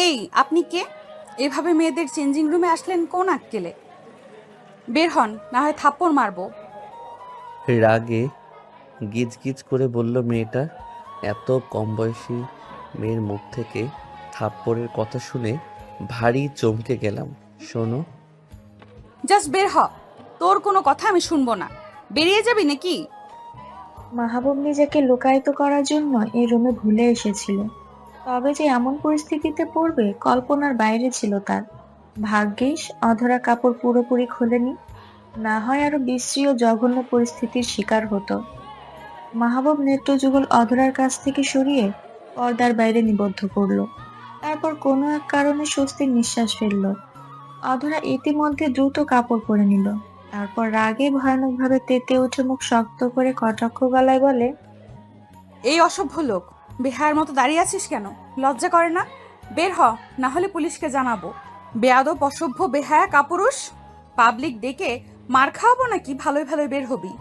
এই আপনি কে? এভাবে মেয়েদের চেঞ্জিং রুমে আসলেন কোন আক্কেলে? বের হন, না হয় থাপ্পড় মারবো। রাগে গিজগিজ করে বলল মেয়েটা। এত কম বয়সী মেয়ের মুখ থেকে থাপ্পড়ের কথা শুনে ভারী চমকে গেলাম। শোনো, জাস্ট বের হ। তোর কোনো কথা আমি শুনবো না। বেরিয়ে যাবি নাকি? মাহবুব নিজেকে লুকায়িত করার জন্য এই রুমে ভুলে এসেছিল। তবে যে এমন পরিস্থিতিতে পড়বে কল্পনার বাইরে ছিল তার। ভাগ্যিস অধরা কাপড় পুরোপুরি খোলেনি, না হয় আরো বিশ্রী ও জঘন্য পরিস্থিতির শিকার হতো। মাহবুব নেত্রযুগল অধরার কাছ থেকে সরিয়ে পর্দার বাইরে নিবদ্ধ করলো। তারপর কোনো এক কারণে স্বস্তির নিঃশ্বাস ফেলল। অধরা ইতিমধ্যে দ্রুত কাপড় পরে নিল। তারপর রাগে ভয়ানকভাবে তেতে উঠে মুখ শক্ত করে কটাক্ষ গলায় বলে, এই অসভ্য লোক, বেহায়ার মতো দাঁড়িয়ে আছিস কেন? লজ্জা করে না? বের হ, না হলে পুলিশকে জানাবো। বেয়াদব, অসভ্য, বেহায়া কাপুরুষ। পাবলিক ডেকে মার খাওয়াবো নাকি? ভালোই ভালোই বের হবি।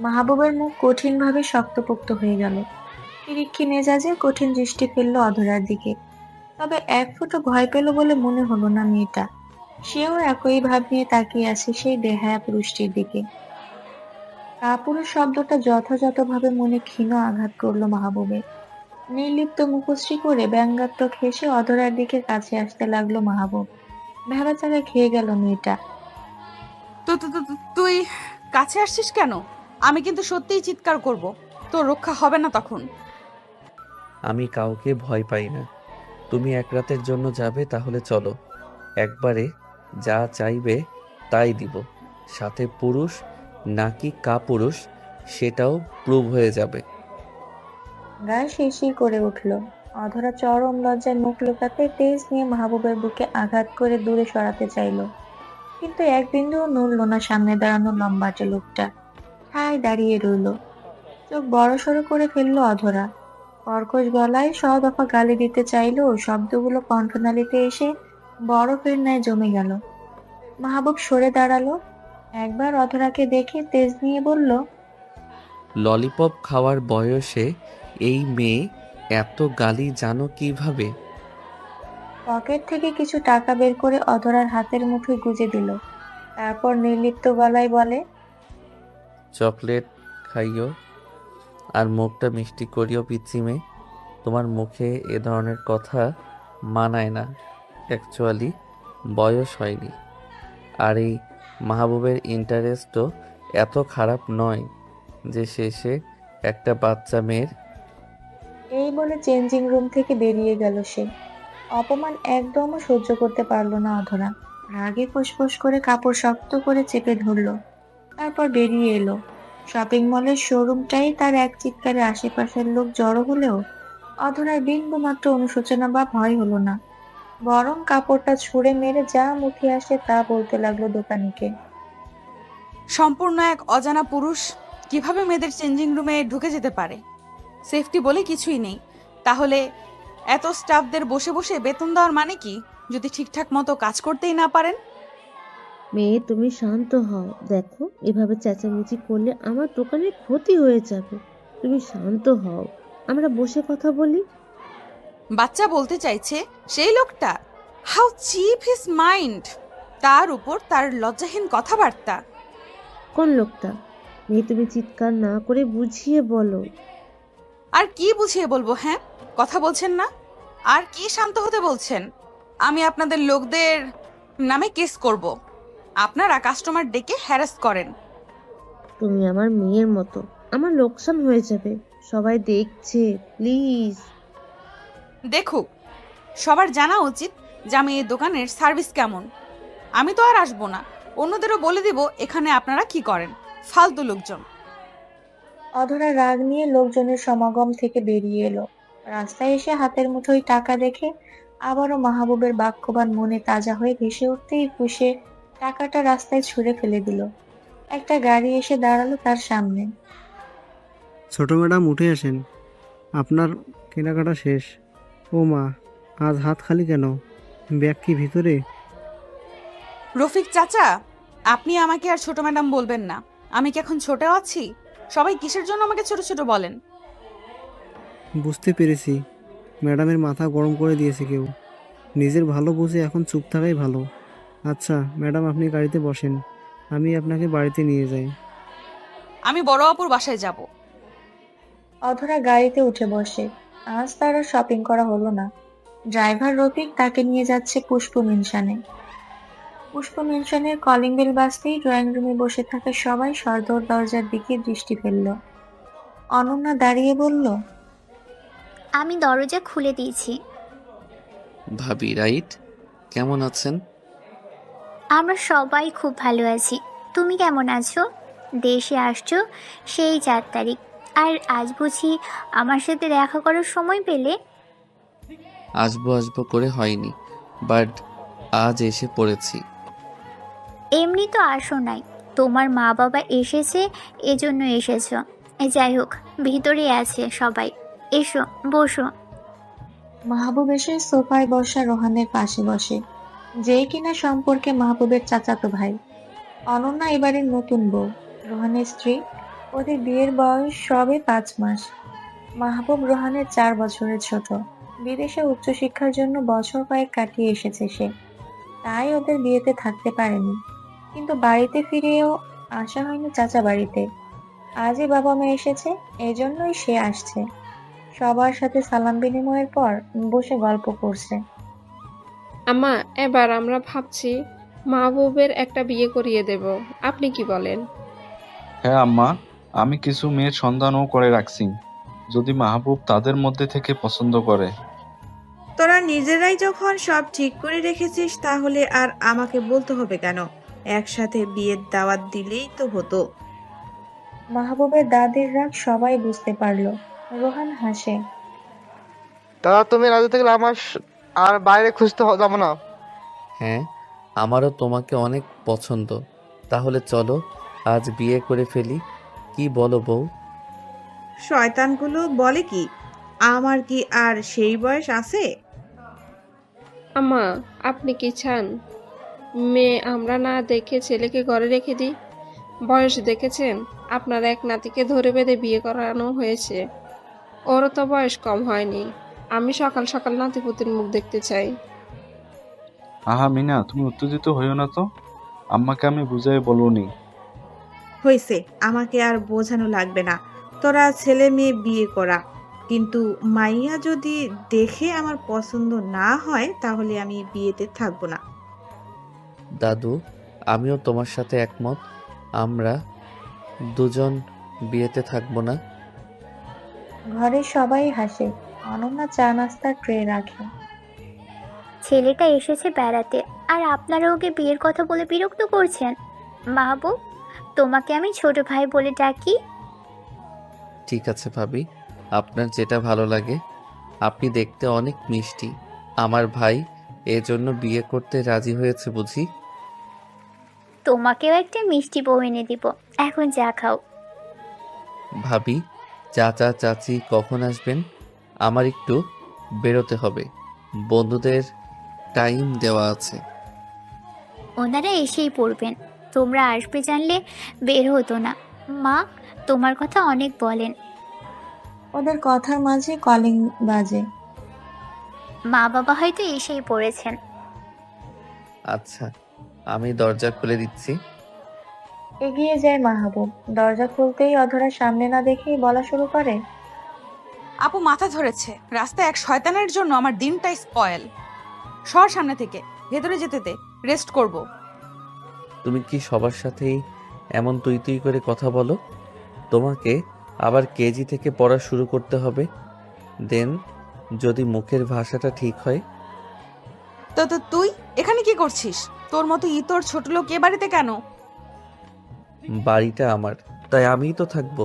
মাহবুবের মুখ কঠিনভাবে শক্তপোক্ত হয়ে গেল। তিরিক্ষি মেজাজে কঠিন দৃষ্টি ফেলল অধরার দিকে। তবে এক ফুটো ভয় পেল বলে মনে হলো না মেয়েটা। সেও একই ভাব নিয়ে তাকিয়ে আছে সেই বেহায়া পুরুষটির দিকে। কাপুরুষ শব্দটা যথাযথভাবে মনে ক্ষীণ আঘাত করলো মাহবুবের। নির্লিপ্ত মুখশ্রী করে ব্যঙ্গাত্মক হেসে অধরার দিকে কাছে আসতে লাগলো মাহবুব। ভেবাচাকা খেয়ে গেল মেয়েটা। তুই কাছে আসছিস কেন? আমি কিন্তু সত্যিই চিৎকার করব। তোর রক্ষা হবে না তখন। আমি কাউকে ভয় পাই না। তুমি এক রাতের জন্য যাবে, তাহলে চলো। একবারে যা চাইবে তাই দিব। সাথে পুরুষ নাকি কাপুরুষ সেটাও প্রুভ হয়ে যাবে। গায়ে শিরশির করে উঠল। অধরা চরম লজ্জায় মুখ লুকাতে তেজ নিয়ে মাহবুবের বুকে আঘাত করে দূরে সরাতে চাইল, কিন্তু এক বিন্দুও নড়ল না সামনে দাঁড়ানো লম্বাটে লোকটা। ঠায় দাঁড়িয়ে রইল। চোখ বড়সড় করে ফেললো অধরা। কর্কশ গলায় দফা গালি দিতে চাইলেও শব্দগুলো কণ্ঠনালীতে এসে বরফের ন্যায় জমে গেল। মাহবুব সরে দাঁড়ালো। একবার অধরাকে দেখে তেজ নিয়ে বলল, ললিপপ খাওয়ার বয়সে এই মেয়ে এত গালি জানো কিভাবে? পকেট থেকে কিছু টাকা বের করে অধরার হাতের মুঠোয় গুজে দিল। তারপর নির্লিপ্ত গলায় বলে, চকলেট খাইও আর মুখটা মিষ্টি করিও পিচ্চি মেয়ে। তোমার মুখে এ ধরনের কথা মানায় না। অ্যাকচুয়ালি বয়স হয়নি। আর এই মাহবুবের ইন্টারেস্টও এত খারাপ নয় যে শেষে একটা বাচ্চা মেয়ের। এই বলে চেঞ্জিং রুম থেকে বেরিয়ে গেল সে। অপমান একদমও সহ্য করতে পারলো না অধরা। রাগে ফুসফুস করে কাপড় শক্ত করে চেপে ধরলো। তারপর বেরিয়ে এলো। শপিং মলের শোরুমটাই তার এক চিৎকারে আশেপাশের লোক জড়ো হলেও অধরার বিন্দু মাত্র অনুশোচনা বা ভয় হলো না। বরং কাপড়টা ছুঁড়ে মেরে যা মুখে আসে তা বলতে লাগলো দোকানিকে। সম্পূর্ণ এক অজানা পুরুষ কিভাবে মেয়েদের চেঞ্জিং রুমে ঢুকে যেতে পারে? সেফটি বলে কিছুই নেই। তাহলে এত স্টাফদের বসে বসে বেতন দেওয়ার মানে কি, যদি ঠিকঠাক মতো কাজ করতেই না পারেন? মেয়ে তুমি শান্ত হও। দেখো এভাবে চেঁচামেচি করলে আমার দোকানের ক্ষতি হয়ে যাবে। তুমি শান্ত হও, আমরা বসে কথা বলি। বাচ্চা বলতে চাইছে সেই লোকটা। How cheap his mind! তার উপর তার লজ্জাহীন কথাবার্তা। কোন লোকটা? মেয়ে তুমি চিৎকার না করে বুঝিয়ে বলো। আর কি বুঝিয়ে বলবো? হ্যাঁ, কথা বলছেন না? আর কি শান্ত হতে বলছেন? আমি আপনাদের লোকদের নামে কেস করব। আপনারা কাস্টমার ডেকে হ্যারাস করেন। তুমি আমার মেয়ের মতো, আমার লোকসান হয়ে যাবে। সবাই দেখছে, প্লিজ। দেখুক, সবার জানা উচিত যে আমি এই দোকানের সার্ভিস কেমন। আমি তো আর আসবো না, অন্যদেরও বলে দিব এখানে আপনারা কি করেন। ফালতু লোকজন। অধরা রাগ নিয়ে লোকজনের সমাগম থেকে বেরিয়ে এলো। রাস্তায় এসে হাতের মুঠোয় টাকা দেখে আবারও মাহবুবের বাক্যবান মনে তাজা হয়ে ভেসে উঠতেই ফুঁসে টাকাটা রাস্তায় ছুঁড়ে ফেলে দিল। একটা গাড়ি এসে দাঁড়ালো তার সামনে। ছোট ম্যাডাম উঠে আসেন, আপনার কেনাকাটা শেষ। ও মা, আজ হাত খালি কেন? ব্যাগ কি ভিতরে? রফিক চাচা, আপনি আমাকে আর ছোট ম্যাডাম বলবেন না। আমি কি এখন ছোট আছি? সবাই কিসের জন্য আমাকে ছোট ছোট বলেন? বুঝতে পেরেছি, ম্যাডামের মাথা গরম করে দিয়েছে কেউ। নিজের ভালো বুঝে এখন চুপ থাকাই ভালো। আচ্ছা ম্যাডাম, আপনি গাড়িতে বসেন, আমি আপনাকে বাড়িতে নিয়ে যাই। আমি বড় আপুর বাসায় যাব। অধরা গাড়িতে উঠে বসে। আজ তার আর শপিং করা হলো না। ড্রাইভার রফিক তাকে নিয়ে যাচ্ছে পুষ্প মেনশনে। পুষ্প মেনশনের কলিং বেল বাজতেই ড্রয়িং রুমে বসে থাকা সবাই সদর দরজার দিকে দৃষ্টি ফেলল। অনন্যা দাঁড়িয়ে বলল, আমি দরজা খুলে দিয়েছি। ভাবি রাইট, কেমন আছেন? আমরা সবাই খুব ভালো আছি। তুমি কেমন আছো? দেশে আসছো সেই 4 তারিখ, আর আজ বুঝি আমার সাথে দেখা করার সময় পেলে? আসবো আসবো করে হয়নি, বাট আজ এসে পড়েছি। এমনি তো আসো নাই, তোমার মা বাবা এসেছে এজন্য এসেছো। যাই হোক, ভিতরে আছে সবাই, এসো বসো। মাহবুব এসে সোফায় বসা রোহানের পাশে বসে, যেই কিনা সম্পর্কে মাহবুবের চাচাতো ভাই। অনন্যা এবারের নতুন বউ, রোহানের স্ত্রী। ওদের বিয়ের বয়স সবে 5 মাস। মাহবুব রোহানের 4 বছরের ছোট। বিদেশে উচ্চশিক্ষার জন্য বছর কয়েক কাটিয়ে এসেছে সে, তাই ওদের বিয়েতে থাকতে পারেনি। কিন্তু বাড়িতে ফিরেও আসা হয়নি চাচা বাড়িতে। আজই বাবা মা এসেছে, এজন্যই সে আসছে। সবার সাথে সালাম বিনিময়ের পর বসে গল্প করছে। আম্মা, এবার আমরা ভাবছি মাহবুবের একটা বিয়ে করিয়ে দেব, আপনি কি বলেন? হ্যাঁ আম্মা, আমি কিছু মেয়ের সন্ধানও করে রাখছি, যদি মাহবুব তাদের মধ্যে থেকে পছন্দ করে। তোরা নিজেরাই যখন সব ঠিক করে রেখেছিস তাহলে আর আমাকে বলতে হবে কেন? একসাথে বিয়ের দাওয়াত দিলেই তো হতো। মাহবুবের দাদির রাগ সবাই বুঝতে পারলো। রোহান হাসে। দাদা, তুমি রাজি থাকলে আর বাইরে খুঁজতে যাবো না। হ্যাঁ, আমারও তোমাকে অনেক পছন্দ। তাহলে চলো আজ বিয়ে করে ফেলি, কি বলো বউ? শয়তানগুলো বলে কি, আমার কি আর সেই বয়স আছে? আম্মা, আপনি কি চান মেয়ে আমরা না দেখে ছেলেকে ঘরে রেখে দিই? বয়স দেখেছেন? আপনার এক নাতিকে ধরে বেঁধে বিয়ে করানো হয়েছে, ওরও তো বয়স কম হয়নি। আমি সকাল সকাল নাতিপুতির মুখ দেখতে চাই। আহা মিনা, তুমি উত্তেজিত হইও না তো, আম্মাকে আমি বুঝাই বলবনি। হয়েছে, আমাকে আর বোঝানো লাগবে না। তোরা ছেলে মেয়ে বিয়ে করা, কিন্তু মাইয়া যদি দেখে আমার পছন্দ না হয় তাহলে আমি বিয়েতে থাকবো না। দাদু, আমিও তোমার সাথে একমত। আমরা দুজন বিয়েতে থাকবো না। ঘরে সবাই হাসে। অনন্যা চা নাস্তার ট্রে রাখে। ছেলেটা এসেছে বেড়াতে, আর আপনারা ওকে বিয়ের কথা বলে বিরক্ত করছেন। মাহবুব, তোমাকে আমি ছোট ভাই বলে ডাকি। ঠিক আছে ভাবি, আপনার যেটা ভালো লাগে। আপনি দেখতে অনেক মিষ্টি। আমার ভাই এজন্য বিয়ে করতে রাজি হয়েছে বুঝি? তোমাকেও একটা মিষ্টি বউ এনে দিব, এখন চা খাও। ভাবি, চাচা চাচি কখন আসবেন? আমার একটু বেরোতে হবে, বন্ধুদের টাইম দেওয়া আছে। ওনারা এসেই পড়বেন, তোমরা আসবে জানলে বের হতো না। মা তোমার কথা অনেক বলেন। ওদের কথার মাঝে কলিং বাজে। মা বাবা হয়তো এসেই পড়েছেন। আচ্ছা, আমি দরজা খুলে দিচ্ছি। এগিয়ে যায় মাহবুব। দরজা খুলতেই অধরা সামনে না দেখেই বলা শুরু করে, আপু মাথা ধরেছে, রাস্তায় এক শয়তানের জন্য আমার দিনটাই স্পয়েল। সর সামনে থেকে, ভেতরে যেতে দে, রেস্ট করব। তুমি কি সবার সাথেই এমন তুই তুই করে কথা বলো? তোমাকে আবার কেজি থেকে পড়া শুরু করতে হবে। দেন যদি মুখের ভাষাটা ঠিক হয়। তো তো তুই এখানে কি করছিস? তোর মতো ইতর ছোট লোক এ বাড়িতে কেন? বাড়িটা আমার, তাই আমিই তো থাকবো।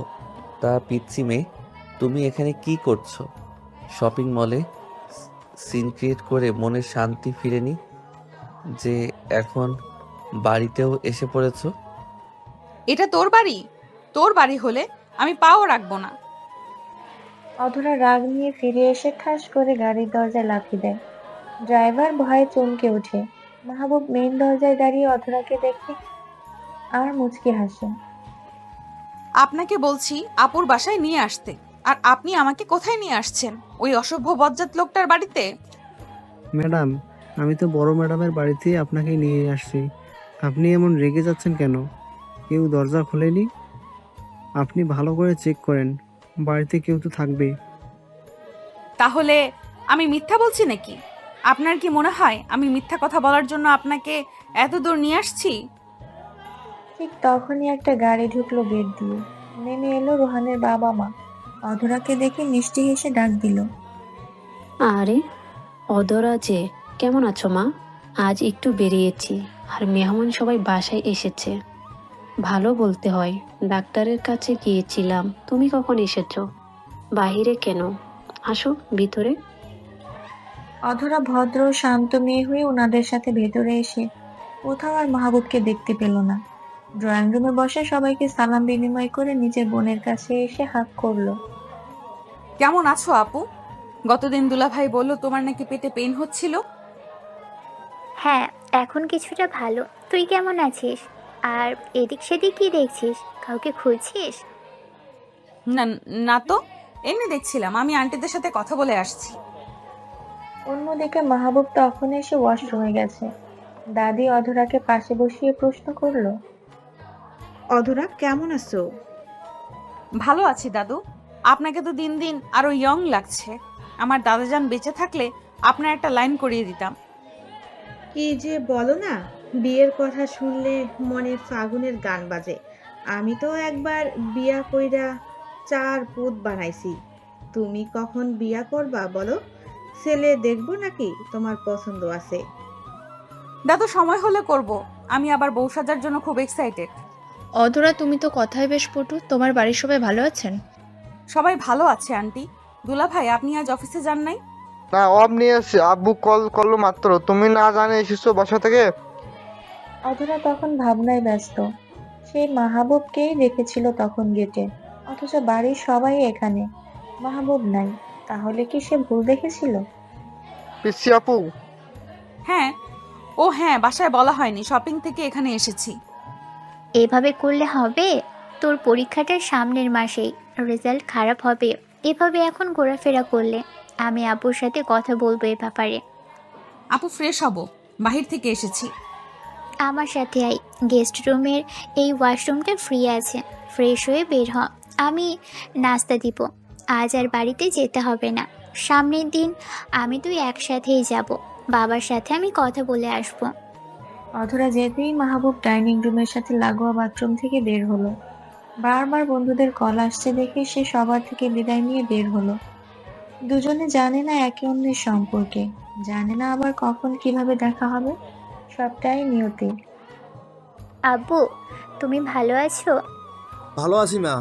তা পিচ্ছি মেয়ে, তুমি এখানে কি করছো? শপিং মলে সিন ক্রিয়েট করে মনের শান্তি ফিরেনি যে এখন বাড়িতেও এসে পড়েছো? এটা তোর বাড়ি? তোর বাড়ি হলে আমি পাও রাখবো না। অধরা রাগ নিয়ে ফিরে এসে ঠাস করে গাড়ির দরজায় লাথি দেয়। ড্রাইভার ভয়ে চমকে ওঠে। মাহবুব মেইন দরজায় দাঁড়িয়ে অধরাকে দেখে আর মুচকি হাসে। আপনাকে বলছি আপুর বাসায় নিয়ে আসতে, আর আপনি আমাকে কোথায় নিয়ে আসছেন? ওই অসভ্য বজ্জাত লোকটার বাড়িতে? ম্যাডাম, আমি তো বড় ম্যাডামের বাড়িতেই আপনাকে নিয়ে আসছি। আপনি এমন রেগে যাচ্ছেন কেন? কেউ দরজা খোলেনি? আপনি ভালো করে চেক করেন, বাড়িতে কেউ তো থাকবেই। তাহলে আমি মিথ্যা বলছি নাকি? আপনার কি মনে হয় আমি মিথ্যা কথা বলার জন্য আপনাকে এত দূর নিয়ে আসছি? ঠিক তখনই একটা গাড়ি ঢুকলো গেট দিয়ে। নেমে এলো রোহানের বাবা মা। অধরাকে দেখে মিষ্টি হেসে ডাক দিল। আরে অদরা যে, কেমন আছো মা? আজ একটু বেরিয়েছি আর মেহমান সবাই বাসায় এসেছে। ভালো বলতে হয়, ডাক্তারের কাছে গিয়েছিলাম। তুমি কখন এসেছো? বাহিরে কেন? আসো ভিতরে। অধরা ভদ্র শান্ত মেয়ে হয়ে ওনাদের সাথে ভেতরে এসে কোথাও আর মাহবুবকে দেখতে পেল না। ড্রয়িং রুমে বসে সবাইকে সালাম বিনিময় করে নিজের বোনের কাছে এসে হাত করলো। কেমন আছো আপু? গতদিন দুলাভাই বলল তোমার নাকি পেটে পেইন হচ্ছিল। হ্যাঁ, এখন কিছুটা ভালো। তুই কেমন আছিস? আর এদিক সেদিক কি দেখছিস? কাউকে খুঁজছিস? না, না তো, এমনি দেখছিলাম। আমি আন্টিদের সাথে কথা বলে আসছি। অন্যদিকে মাহবুব তখন এসে ওয়াশরুমে গেছে। দাদি অধরাকে পাশে বসিয়ে প্রশ্ন করলো। অধরা, কেমন আছো? ভালো আছি দাদু। আপনাকে তো দিন দিন আরো ইয়ং লাগছে। আমার দাদাজান বেঁচে থাকলে আপনার একটা লাইন করিয়ে দিতাম। কি যে বলো না, বিয়ের কথা শুনলে মনে ফাগুনের গান বাজে। আমি তো একবার বিয়া কইরা 4 পুত বানাইছি। তুমি কখন বিয়া করবা বলো? ছেলে দেখবো নাকি তোমার পছন্দ আছে? দাদু, সময় হলে করব। আমি আবার বউ সাজার জন্য খুব এক্সাইটেড। অধরা, তুমি তো কথায় বেশ পটু। তোমার বাড়ির সবাই ভালো আছেন? সবাই ভালো আছে আন্টি। দুলাভাই, আপনি আজ অফিসে যান নাই? না, অমনি আসছে, আব্বু কল করলো মাত্র। তুমি না জানে এসেছো বাসা থেকে? অধরা তখন ভাবনায় ব্যস্ত। সেই মাহবুবকেই দেখেছিল তখন গেটে, অথচ বাড়ির সবাই এখানে, মাহবুব নাই। তাহলে কি সে ভুল দেখেছিল? পিসি আপু, হ্যাঁ। ও হ্যাঁ, বাসায় বলা হয়নি, শপিং থেকে এখানে এসেছি। এভাবে করলে হবে? তোর পরীক্ষাটা সামনের মাসেই, রেজাল্ট খারাপ হবে। এভাবে এখন ঘোরাফেরা করলে আমি আব্বুর সাথে কথা বলবো এ ব্যাপারে। আপু, ফ্রেশ হব, বাহির থেকে এসেছি। আমার সাথে আই। গেস্ট রুমের এই ওয়াশরুমটা ফ্রি আছে। ফ্রেশ হয়ে বের হ, আমি নাস্তা দিব। আজ আর বাড়িতে যেতে হবে না। সামনের দিন আমি তুই একসাথেই যাব। বাবার সাথে আমি কথা বলে আসবো। অধরা যেতেই মাহবুব ডাইনিং রুমের সাথে লাগোয়া বাথরুম থেকে বের হলো। বারবার বন্ধুদের কল আসছে দেখে সে সবার থেকে বিদায় নিয়ে বের হলো। দুজনে জানে না একে অন্যের সম্পর্কে, জানে না আবার কখন কিভাবে দেখা হবে। সবটাই নিয়তি। আব্বু, তুমি ভালো আছো? ভালো আছি মা,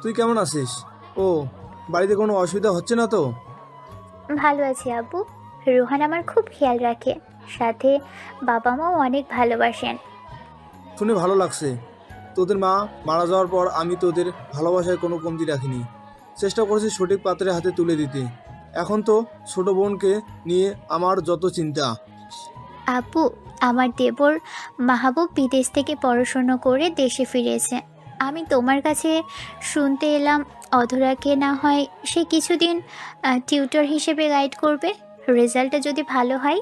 তুই কেমন আছিস? ও, বাড়িতে কোনো অসুবিধা হচ্ছে না তো? ভালো আছি আব্বু। রোহান আমার খুব খেয়াল রাখে, সাথে বাবা মাও অনেক ভালোবাসেন। শুনে ভালো লাগছে। তোদের মা মারা যাওয়ার পর আমি তোদের ভালোবাসায় কোনো কমতি রাখিনি। চেষ্টা করেছি সঠিক পাত্রের হাতে তুলে দিতে। এখন তো ছোট বোনকে নিয়ে আমার যত চিন্তা। আব্বু, আমার দেবর মাহবুব বিদেশ থেকে পড়াশোনা করে দেশে ফিরেছে। আমি তোমার কাছে শুনতে এলাম অধরাকে না হয় সে কিছুদিন টিউটর হিসেবে গাইড করবে, রেজাল্টটা যদি ভালো হয়।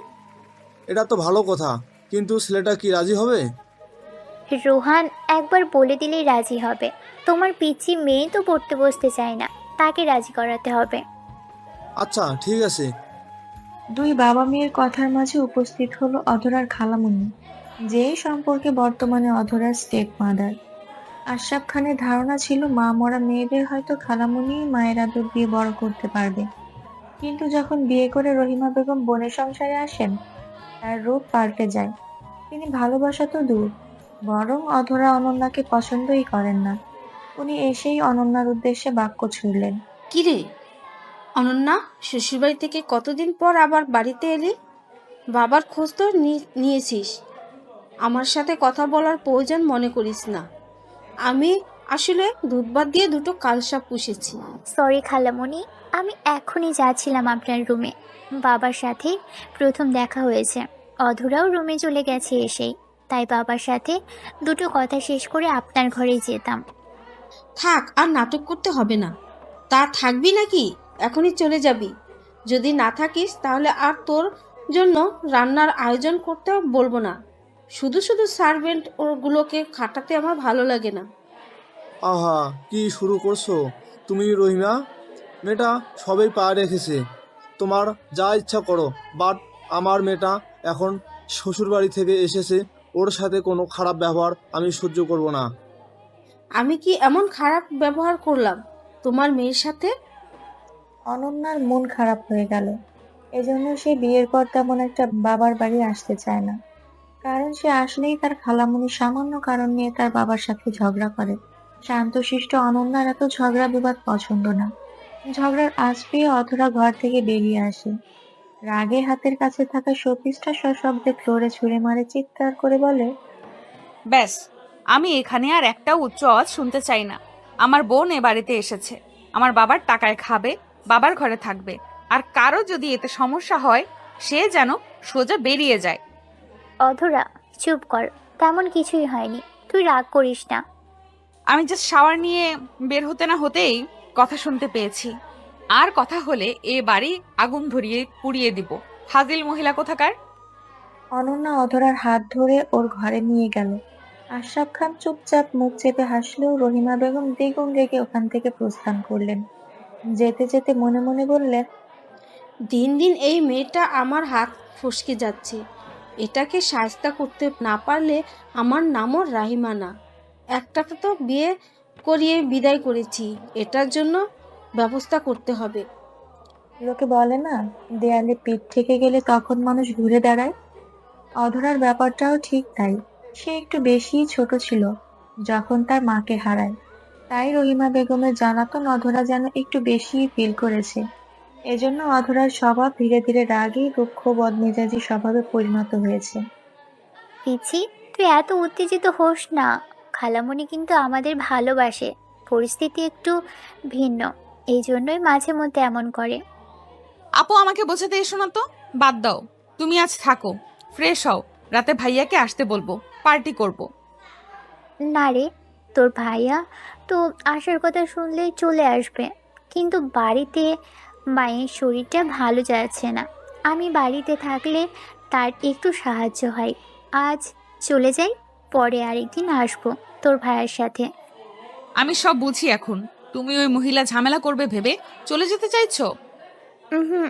এটা তো ভালো কথা, কিন্তু ছেলেটা কি রাজি হবে? রোহান একবার বলে দিলেই রাজি হবে। তোমার পিচ্চি মেয়ে তো পড়তে বসতে চায় না, তাকে রাজি করাতে হবে। আচ্ছা ঠিক আছে। দুই বাবা মেয়ের কথার মাঝে উপস্থিত হলো অধরার খালামুনি, যে সম্পর্কে বর্তমানে অধরার স্টেপ মাদার। আশরাফ খানের ধারণা ছিল মা মরা মেয়েদের হয়তো খালামুনি মায়ের আদর দিয়ে বড় করতে পারবে, কিন্তু যখন বিয়ে করে রহিমা বেগম বোনের সংসারে আসেন, তার রূপ পাল্টে যায়। তিনি ভালোবাসা তো দূর, বরং অধরা অনন্যাকে পছন্দই করেন না। উনি এসেই অনন্যার উদ্দেশ্যে বাক্য ছুড়লেন। কিরে অনন্যা, শ্বশুরবাড়ি থেকে কতদিন পর আবার বাড়িতে এলি? বাবার খোঁজ তো নিয়েছিস। আমার সাথে কথা বলার প্রয়োজন মনে করিস না। আমি আসলে দুধ ভাত দিয়ে দুটো কালসাপ পুষেছি। সরি খালামণি, আমি এখনই যাচ্ছিলাম আপনার রুমে। বাবার সাথে প্রথম দেখা হয়েছে, অধরাও রুমে চলে গেছে এসেই, তাই বাবার সাথে দুটো কথা শেষ করে আপনার ঘরেই যেতাম। থাক, আর নাটক করতে হবে না। তা থাকবি নাকি? এখনই চলে যাবি? যদি না থাকিস তাহলে আর তোর জন্য রান্নার আয়োজন করতে বলবো না। শুধু শুধু সার্ভেন্ট ওগুলোকে খাটাতে আমার ভালো লাগে না। আহা, কি শুরু করছো তুমি রহিমা? মেয়েটা সবেই পা রেখেছে, তোমার যা ইচ্ছা করো, বাট আমার মেয়েটা এখন শ্বশুরবাড়ি থেকে এসেছে, ওর সাথে কোনো খারাপ ব্যবহার আমি সহ্য করব না। আমি কি এমন খারাপ ব্যবহার করলাম তোমার মেয়ের সাথে? অনন্যার মন খারাপ হয়ে গেল। এজন্য সে বিয়ের পর তেমন একটা বাবার বাড়ি আসতে চায় না। কারণ সে আসলেই তার খালামণি সামান্য কারণ নিয়ে তার বাবার সাথে ঝগড়া করে। শান্তশিষ্ট অনন্যার এত ঝগড়া বিবাদ পছন্দ না। ঝগড়ার আঁচ পেয়ে অধরা ঘর থেকে বেরিয়ে আসে। রাগে হাতের কাছে থাকা শোপিসটা সশব্দে ফ্লোরে ছুঁড়ে মারে, চিৎকার করে বলে, ব্যাস, আমি এখানে আর একটা উচ্চ আওয়াজ শুনতে চাই না। আমার বোন এ বাড়িতে এসেছে, আমার বাবার টাকায় খাবে, বাবার ঘরে থাকবে, আর কারো যদি এতে সমস্যা হয় সে যেন সোজা বেরিয়ে যায়। অধরা, চুপ কর, তেমন কিছুই হয়নি, তুই রাগ করিস না। আমি জাস্ট শাওয়ার নিয়ে বের হতে না হতেই কথা শুনতে পেয়েছি। আর কথা হলে এ বাড়ি আগুন ধরিয়ে পুড়িয়ে দিব। ফাজিল মহিলা কোথাকার। অনন্যা অধরার হাত ধরে ওর ঘরে নিয়ে গেল। আশরাফ খান চুপচাপ মুখ চেপে হাসলেও রহিমা বেগম দ্বিগুণ রেগে ওখান থেকে প্রস্থান করলেন। যেতে যেতে মনে মনে বললেন, দিন দিন এই মেয়েটা আমার হাত ফসকে যাচ্ছে। এটাকে শায়েস্তা করতে না পারলে আমার নামও রাহিমা না। একটাকে তো বিয়ে করিয়ে বিদায় করেছি, এটার জন্য ব্যবস্থা করতে হবে। লোকে বলে না, দেয়ালে পিঠ থেকে গেলে তখন মানুষ ঘুরে দাঁড়ায়। অধরার ব্যাপারটাও ঠিক তাই। সে একটু বেশিই ছোট ছিল যখন তার মাকে হারায়। তাই রহিমা বেগমের জ্বালাতন অধরা যেন একটু বেশিই ফিল করেছে। এজন্য অধরার স্বভাব ধীরে ধীরে রাগী, রুক্ষ, বদমেজাজি স্বভাবে পরিণত হয়েছে। পিছি, তুই এত উত্তেজিত হোস না। খালামণি কিন্তু আমাদের ভালোবাসে, পরিস্থিতি একটু ভিন্ন, এই জন্যই মাঝে মধ্যে এমন করে। আপু, আমাকে বোঝাতে এসো না তো, বাদ দাও। তুমি আজ থাকো, ফ্রেশ হও, রাতে ভাইয়াকে আসতে বলবো, পার্টি করব। না রে, তোর ভাইয়া তো আসার কথা শুনলেই চলে আসবে, কিন্তু বাড়িতে মায়ের শরীরটা ভালো যাচ্ছে না। আমি বাড়িতে থাকলে তার একটু সাহায্য হয়। আজ চলে যাই, পরে আরেকদিন আসবো তোর ভাইয়ের সাথে। আমি সব বুঝি এখন। তুমি ওই মহিলা ঝামেলা করবে ভেবে চলে যেতে চাইছো? হুম।